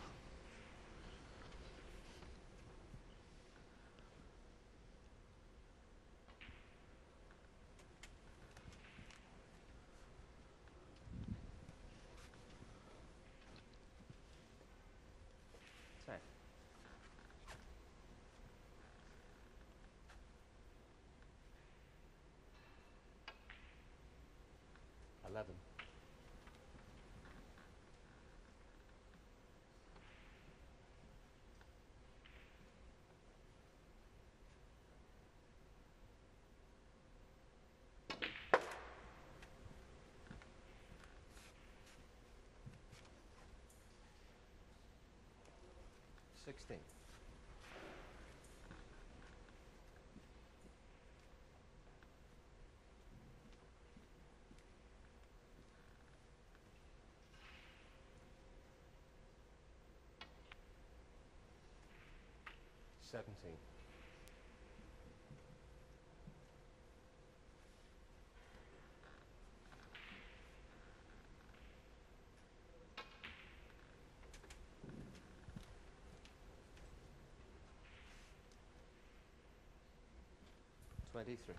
$23.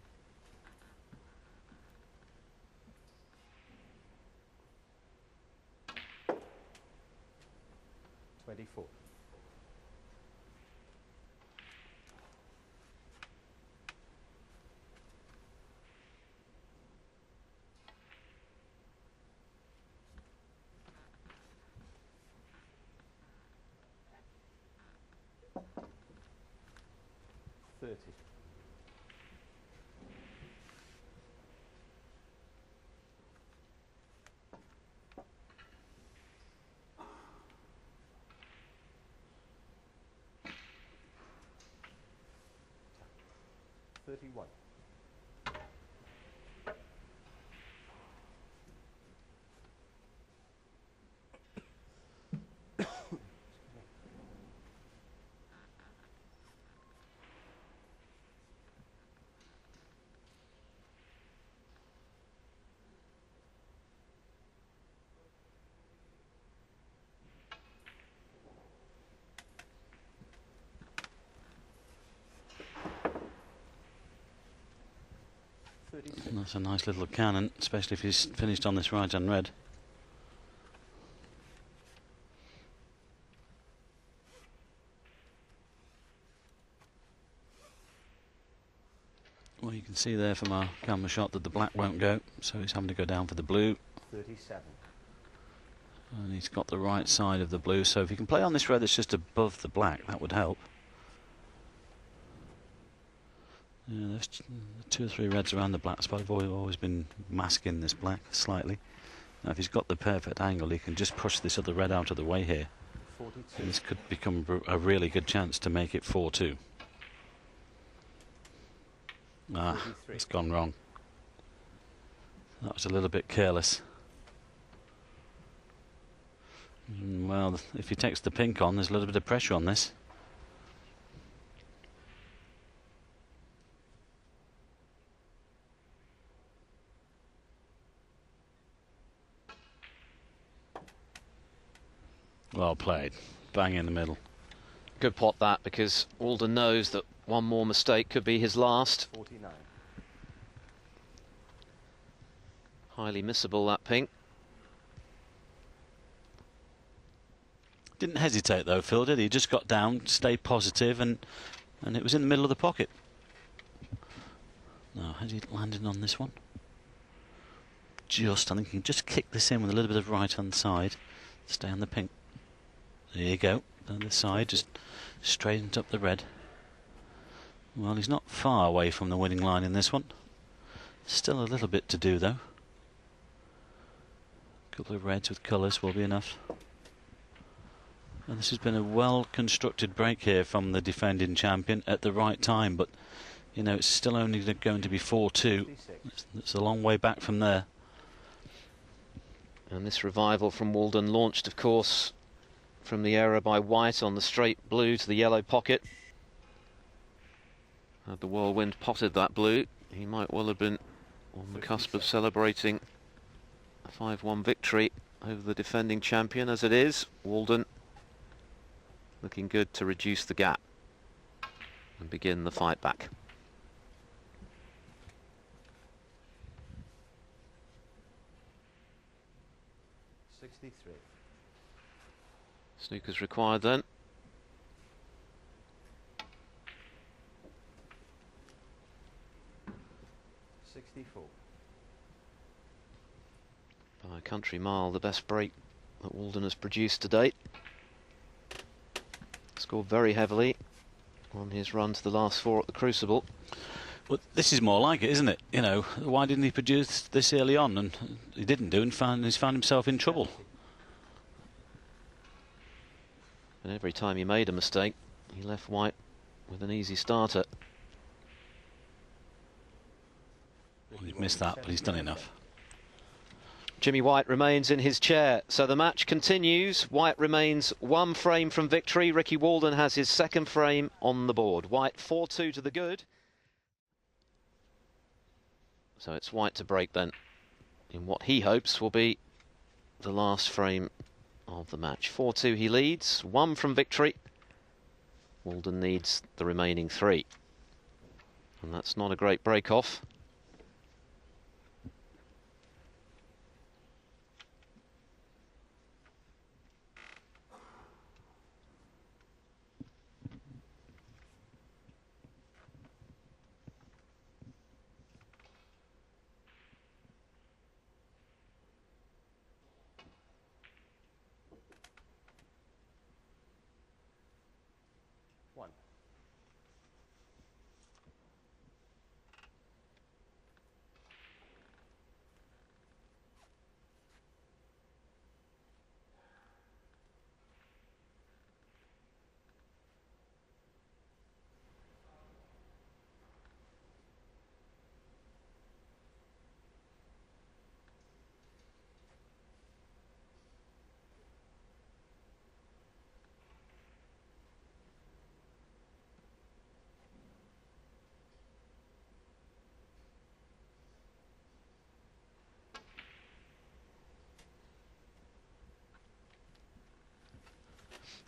24. 30. 31. 36. And that's a nice little cannon, especially if he's finished on this right-hand red. Well, you can see there from our camera shot that the black won't go, so he's having to go down for the blue. 37. And he's got the right side of the blue, so if he can play on this red that's just above the black, that would help. Yeah, there's 2 or 3 reds around the black spot. I've always been masking this black slightly. Now, if he's got the perfect angle, he can just push this other red out of the way here. 42. And this could become a really good chance to make it 4-2. Ah, 43. it's gone wrong. That was a little bit careless. Well, if he takes the pink on, there's a little bit of pressure on this. Well played. Bang in the middle. Good pot that, because Walden knows that one more mistake could be his last. 49. Highly missable, that pink. Didn't hesitate though, Phil, did he? He just got down, stayed positive, and it was in the middle of the pocket. Now, has he landed on this one? Just, I think he can just kick this in with a little bit of right-hand side. Stay on the pink. There you go. Down the side, just straightened up the red. Well, he's not far away from the winning line in this one. Still a little bit to do though. A couple of reds with colours will be enough. And this has been a well-constructed break here from the defending champion at the right time, but you know, it's still only going to be 4-2. It's a long way back from there. And this revival from Walden launched, of course, from the error by White on the straight blue to the yellow pocket. Had the whirlwind potted that blue, he might well have been on the cusp of celebrating a 5-1 victory over the defending champion. As it is, Walden looking good to reduce the gap and begin the fight back. Snooker's required then. By a country mile, the best break that Walden has produced to date. Scored very heavily on his run to the last 4 at the Crucible. Well, this is more like it, isn't it? You know, why didn't he produce this early on? And he didn't do, and he's found himself in trouble. And every time he made a mistake, he left White with an easy starter. Well, he's missed that, but he's done enough. Jimmy White remains in his chair, so the match continues. White remains 1 frame from victory. Ricky Walden has his 2nd frame on the board. White 4-2 to the good. So it's White to break then, in what he hopes will be the last frame of the match. 4-2 he leads, 1 from victory. Walden needs the remaining 3. And that's not a great break-off.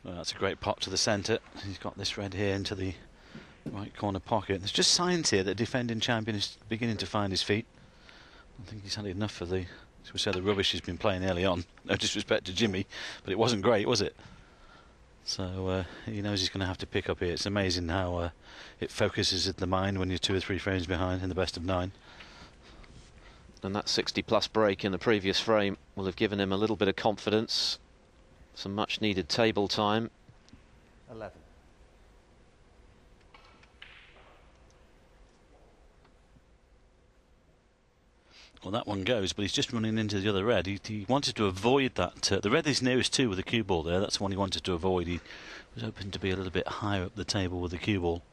Well, that's a great pot to the centre. He's got this red here into the right corner pocket. There's just signs here that the defending champion is beginning to find his feet. I think he's had enough for the, as we say, the rubbish he's been playing early on. No disrespect to Jimmy, but it wasn't great, was it? So he knows he's going to have to pick up here. It's amazing how it focuses at the mind when you're 2 or 3 frames behind in the best of 9. And that 60-plus break in the previous frame will have given him a little bit of confidence. Some much-needed table time. 11. Well, that one goes, but he's just running into the other red. He wanted to avoid that. The red is nearest to with the cue ball there. That's the one he wanted to avoid. He was hoping to be a little bit higher up the table with the cue ball.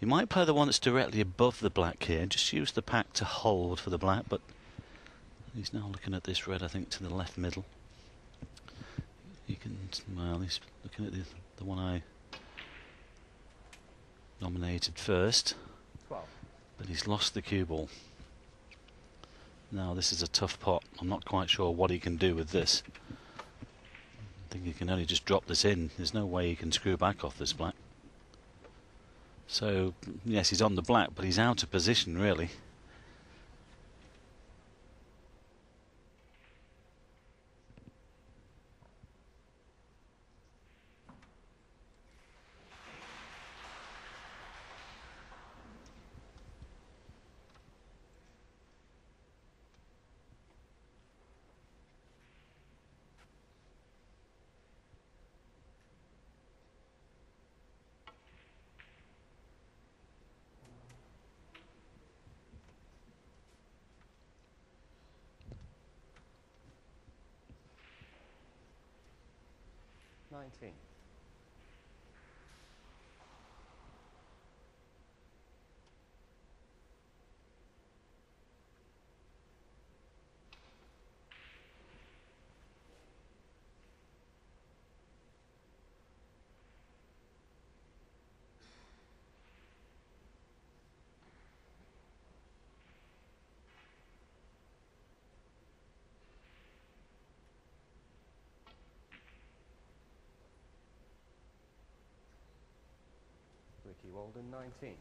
You might play the one that's directly above the black here and just use the pack to hold for the black, but he's now looking at this red, I think, to the left middle. He can, well, he's looking at the one I nominated first, 12. but he's lost the cue ball. Now this is a tough pot. I'm not quite sure what he can do with this. I think he can only just drop this in. There's no way he can screw back off this black. So yes, he's on the black, but he's out of position really. Nineteen. Walden 19.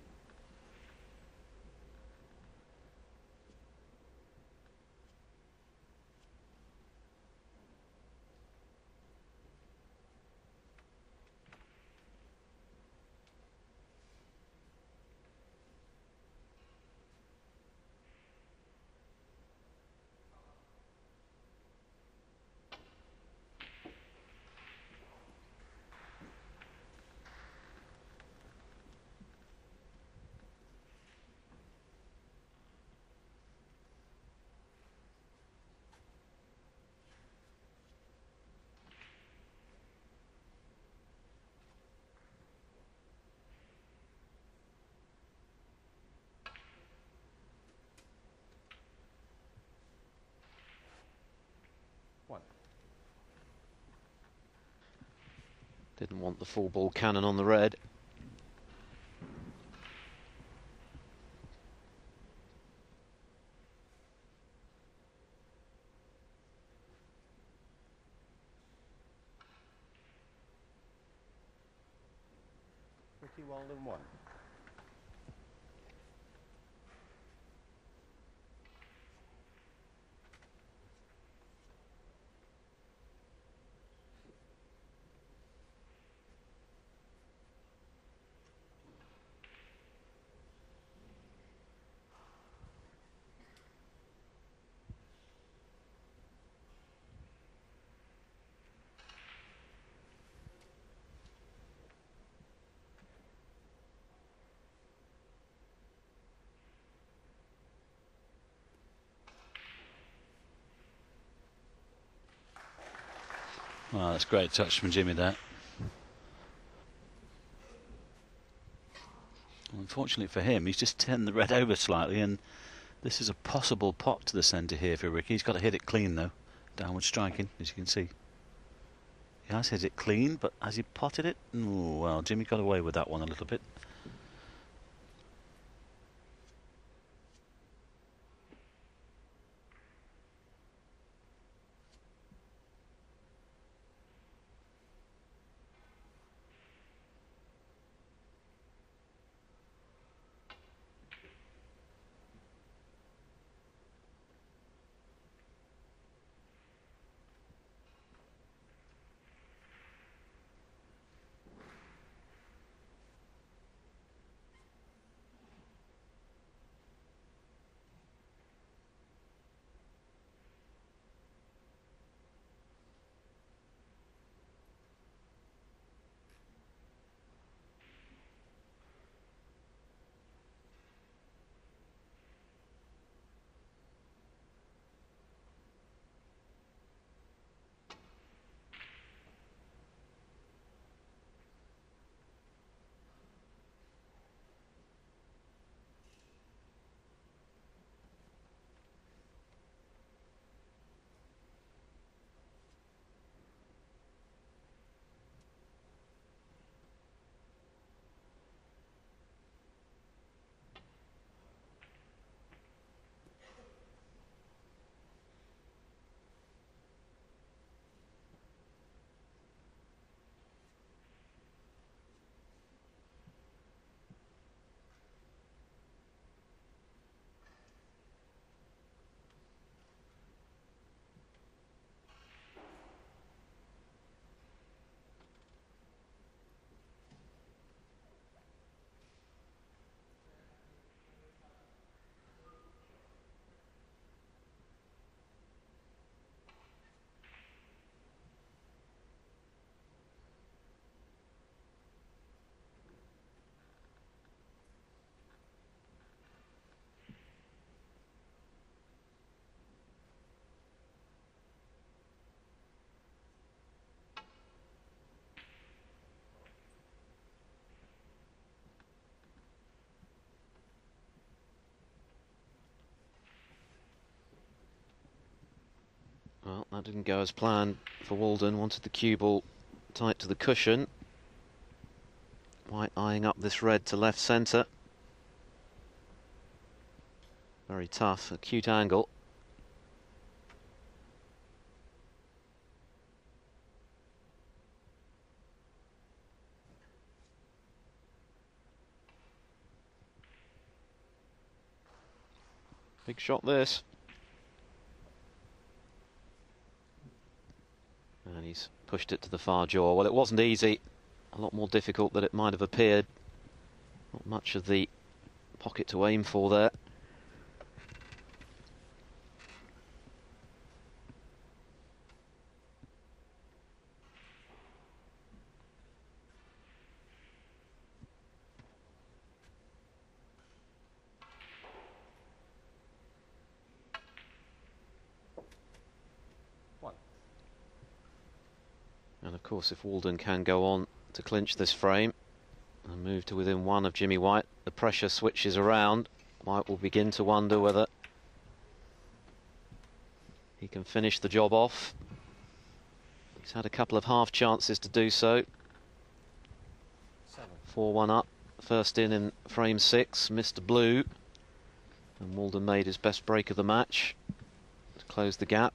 Didn't want the full ball cannon on the red. Walden 1. Well, that's a great touch from Jimmy there. Well, unfortunately for him, he's just turned the red over slightly, and this is a possible pot to the centre here for Ricky. He's got to hit it clean though. Downward striking, as you can see. He has hit it clean, but has he potted it? Oh, well, Jimmy got away with that one a little bit. That didn't go as planned for Walden. Wanted the cue ball tight to the cushion. White eyeing up this red to left centre. Very tough, acute angle. Big shot this. And he's pushed it to the far jaw. Well, it wasn't easy. A lot more difficult than it might have appeared. Not much of the pocket to aim for there. And of course, if Walden can go on to clinch this frame and move to within one of Jimmy White, the pressure switches around. White will begin to wonder whether he can finish the job off. He's had a couple of half chances to do so. 4-1 up, first in frame 6, Mr. Blue. And Walden made his best break of the match to close the gap.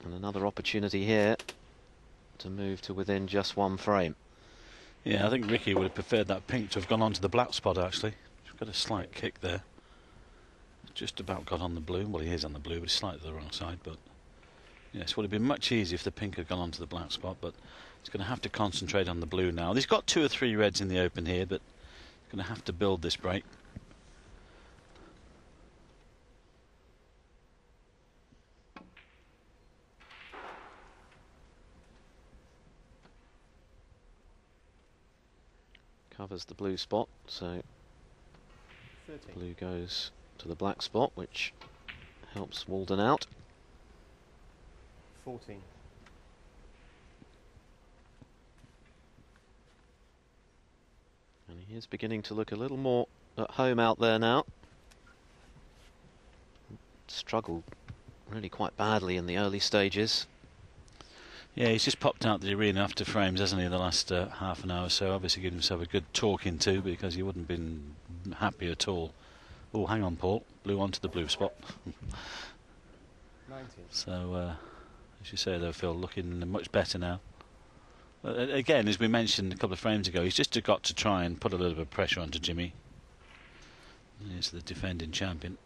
And another opportunity here to move to within just one frame. Yeah, I think Ricky would have preferred that pink to have gone onto the black spot, actually. He's got a slight kick there. Just about got on the blue. Well, he is on the blue, but he's slightly to the wrong side. But yes, it would have been much easier if the pink had gone onto the black spot, but he's going to have to concentrate on the blue now. He's got 2 or 3 reds in the open here, but he's going to have to build this break. Covers the blue spot, so 13. blue goes to the black spot, which helps Walden out. 14. And he is beginning to look a little more at home out there now. Struggled really quite badly in the early stages. Yeah, he's just popped out the arena after frames, hasn't he, the last half an hour or so. Obviously given himself a good talking to, because he wouldn't have been happy at all. Oh, hang on, Paul. Blue onto the blue spot. 19. So, as you say, though, Phil, looking much better now. Again, as we mentioned a couple of frames ago, he's just got to try and put a little bit of pressure onto Jimmy. He's the defending champion.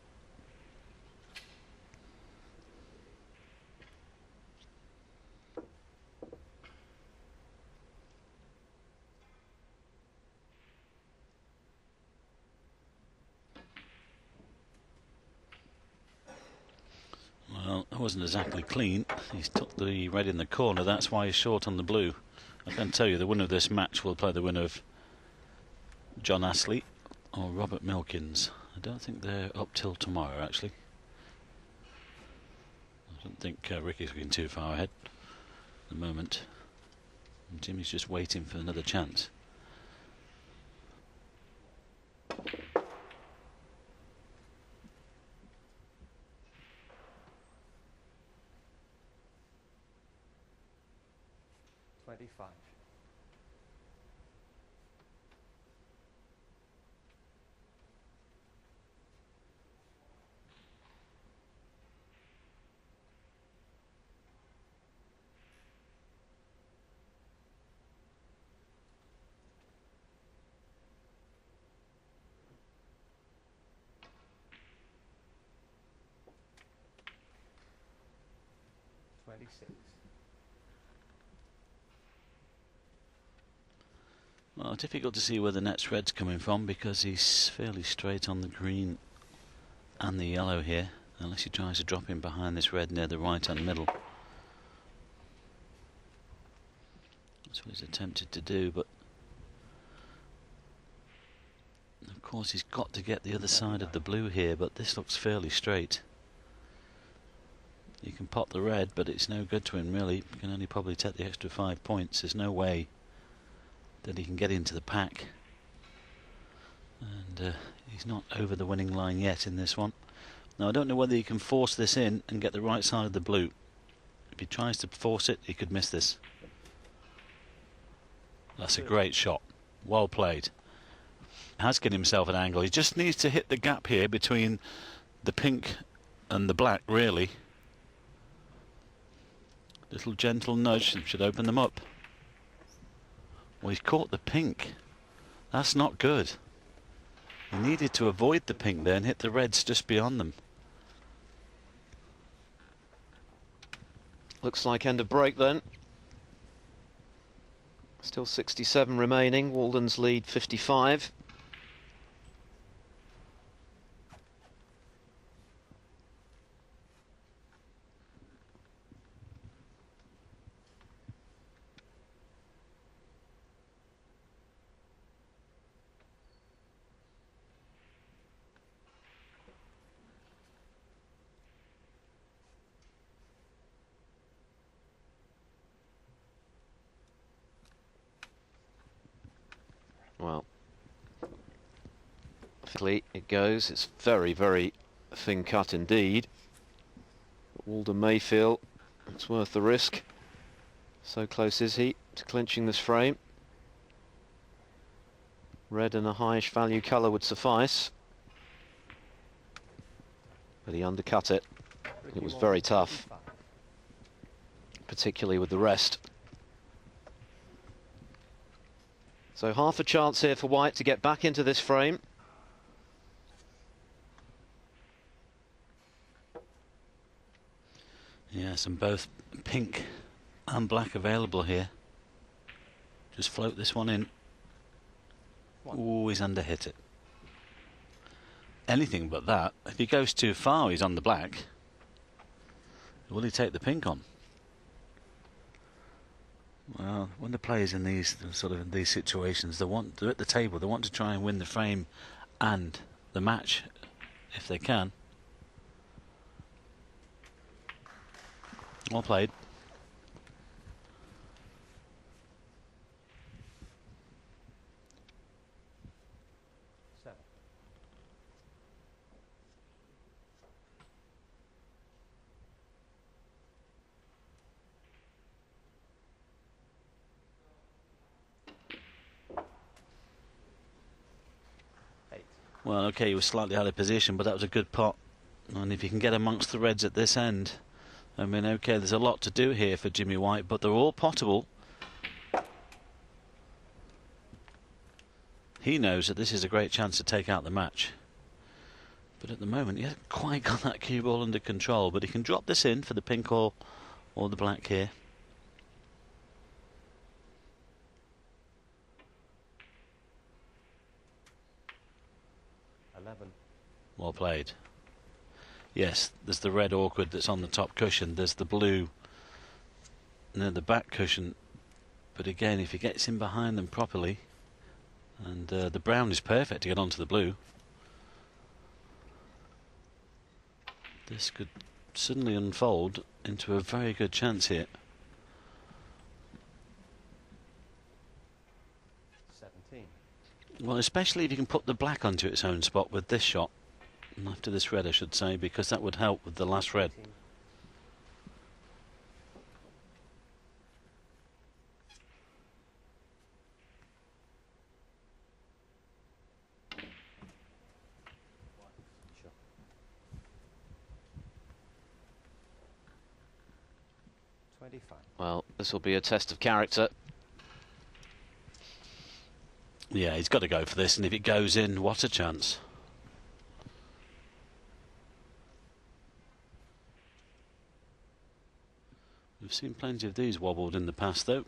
Well, it wasn't exactly clean. He's took the red in the corner. That's why he's short on the blue. I can tell you the winner of this match will play the winner of John Astley or Robert Milkins. I don't think they're up till tomorrow, actually. I don't think Ricky's looking too far ahead at the moment. And Jimmy's just waiting for another chance. Five. 26. Well, difficult to see where the next red's coming from, because he's fairly straight on the green and the yellow here, unless he tries to drop in behind this red near the right and middle. That's what he's attempted to do, but of course he's got to get the other side of the blue here, but this looks fairly straight. You can pot the red, but it's no good to him really. You can only probably take the extra 5 points. There's no way that he can get into the pack, and he's not over the winning line yet in this one. Now I don't know whether he can force this in and get the right side of the blue. If he tries to force it, he could miss this. That's a great shot. Well played. Has given himself an angle. He just needs to hit the gap here between the pink and the black, really. Little gentle nudge should open them up. Well, he's caught the pink. That's not good. He needed to avoid the pink there and hit the reds just beyond them. Looks like end of break then. Still 67 remaining. Walden's lead 55. Well, thickly it goes. It's very, very thin cut indeed. But Walden may feel it's worth the risk. So close is he to clinching this frame. Red and a highish value colour would suffice. But he undercut it. It was very tough, particularly with the rest. So half a chance here for White to get back into this frame. Yes, and both pink and black available here. Just float this one in. Always underhit it. Anything but that. If he goes too far, he's on the black. Will he take the pink on? Well, when the players in these situations, they're at the table. They want to try and win the frame and the match if they can. Well played. Well, okay, he was slightly out of position, but that was a good pot. And if you can get amongst the reds at this end, I mean, okay, there's a lot to do here for Jimmy White, but they're all potable. He knows that this is a great chance to take out the match. But at the moment, he hasn't quite got that cue ball under control, but he can drop this in for the pink or the black here. Well played. Yes, there's the red awkward that's on the top cushion. There's the blue near the back cushion. But again, if he gets in behind them properly, and the brown is perfect to get onto the blue, this could suddenly unfold into a very good chance here. 17. Well, especially if you can put the black onto its own spot with this shot. After this red, I should say, because that would help with the last red. 25. Well, this will be a test of character. Yeah, he's got to go for this, and if it goes in, what a chance. We've seen plenty of these wobbled in the past, though.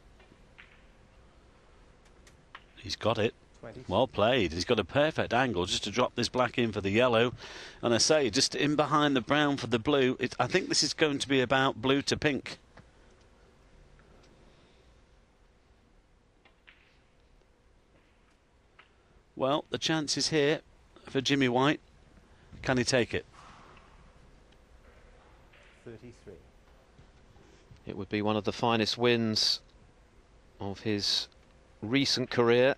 He's got it. 20. Well played. He's got a perfect angle just to drop this black in for the yellow. And I say, just in behind the brown for the blue. I think this is going to be about blue to pink. Well, the chance is here for Jimmy White. Can he take it? 33. It would be one of the finest wins of his recent career.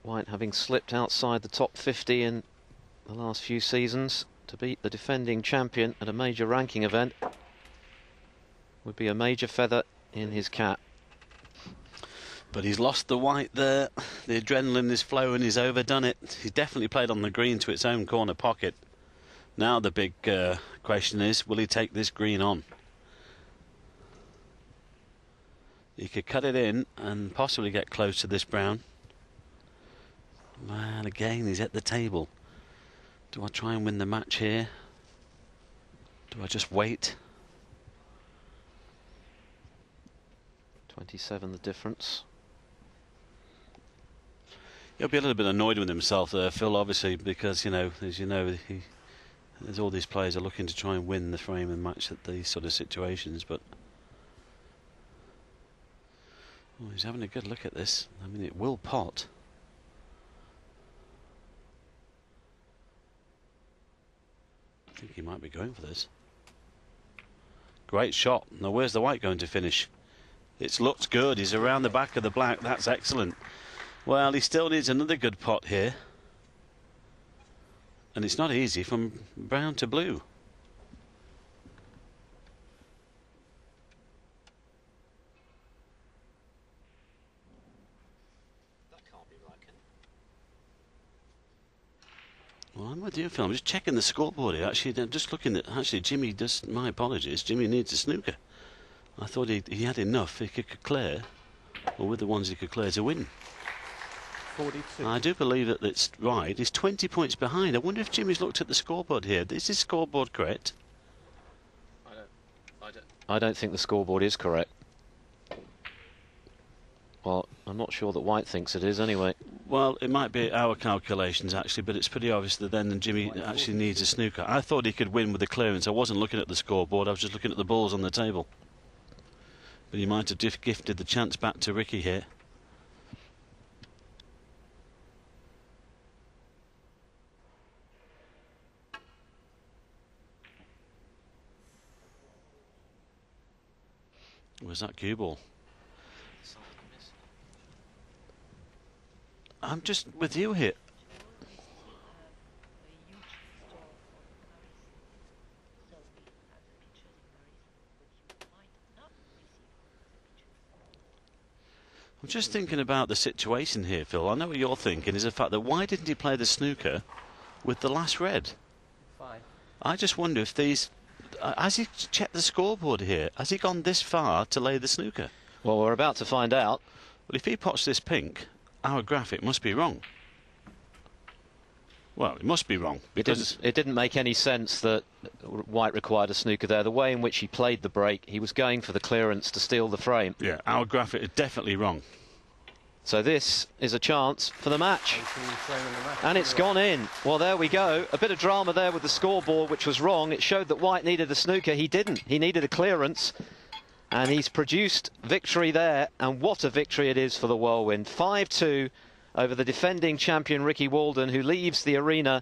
White having slipped outside the top 50 in the last few seasons to beat the defending champion at a major ranking event. would be a major feather in his cap. But he's lost the white there. The adrenaline is flowing. He's overdone it. He's definitely played on the green to its own corner pocket. Now the big question is, will he take this green on? He could cut it in and possibly get close to this brown. Man, again, he's at the table. Do I try and win the match here? Do I just wait? 27 the difference. He'll be a little bit annoyed with himself there, Phil, obviously, because, as you know, there's all these players are looking to try and win the frame and match at these sort of situations, but he's having a good look at this. I mean, it will pot. I think he might be going for this. Great shot. Now, where's the white going to finish? It's looked good. He's around the back of the black. That's excellent. Well, he still needs another good pot here. And it's not easy from brown to blue. That can't be right, can it? Well, I'm with you, Phil. I'm just checking the scoreboard here. Actually, I'm just looking at... Actually, Jimmy does... My apologies. Jimmy needs a snooker. I thought he had enough. He could clear, or with the ones he could clear, to win. 42. I do believe that it's right. He's 20 points behind. I wonder if Jimmy's looked at the scoreboard here. Is his scoreboard correct? I don't think the scoreboard is correct. Well, I'm not sure that White thinks it is anyway. Well, it might be our calculations, actually, but it's pretty obvious that then Jimmy actually needs a snooker. I thought he could win with the clearance. I wasn't looking at the scoreboard. I was just looking at the balls on the table. But he might have gifted the chance back to Ricky here. Where's that cue ball? I'm just with you here. I'm just thinking about the situation here, Phil. I know what you're thinking is the fact that why didn't he play the snooker with the last red? Fine. I just wonder if these... has he checked the scoreboard here? Has he gone this far to lay the snooker? Well, we're about to find out. Well, if he pots this pink, our graphic must be wrong. Well, it must be wrong, because It didn't make any sense that White required a snooker there. The way in which he played the break, he was going for the clearance to steal the frame. yeah, our graphic is definitely wrong. So this is a chance for the match. 18 frame in the match. And it's gone in. Well, there we go. A bit of drama there with the scoreboard, which was wrong. It showed that White needed a snooker. He didn't. He needed a clearance. And he's produced victory there. And what a victory it is for the Whirlwind. 5-2 over the defending champion Ricky Walden, who leaves the arena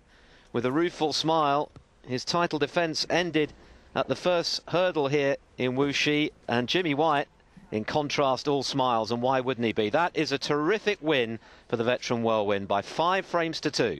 with a rueful smile. His title defence ended at the first hurdle here in Wuxi. And Jimmy White, in contrast, all smiles. And why wouldn't he be? That is a terrific win for the veteran Whirlwind by 5 frames to 2.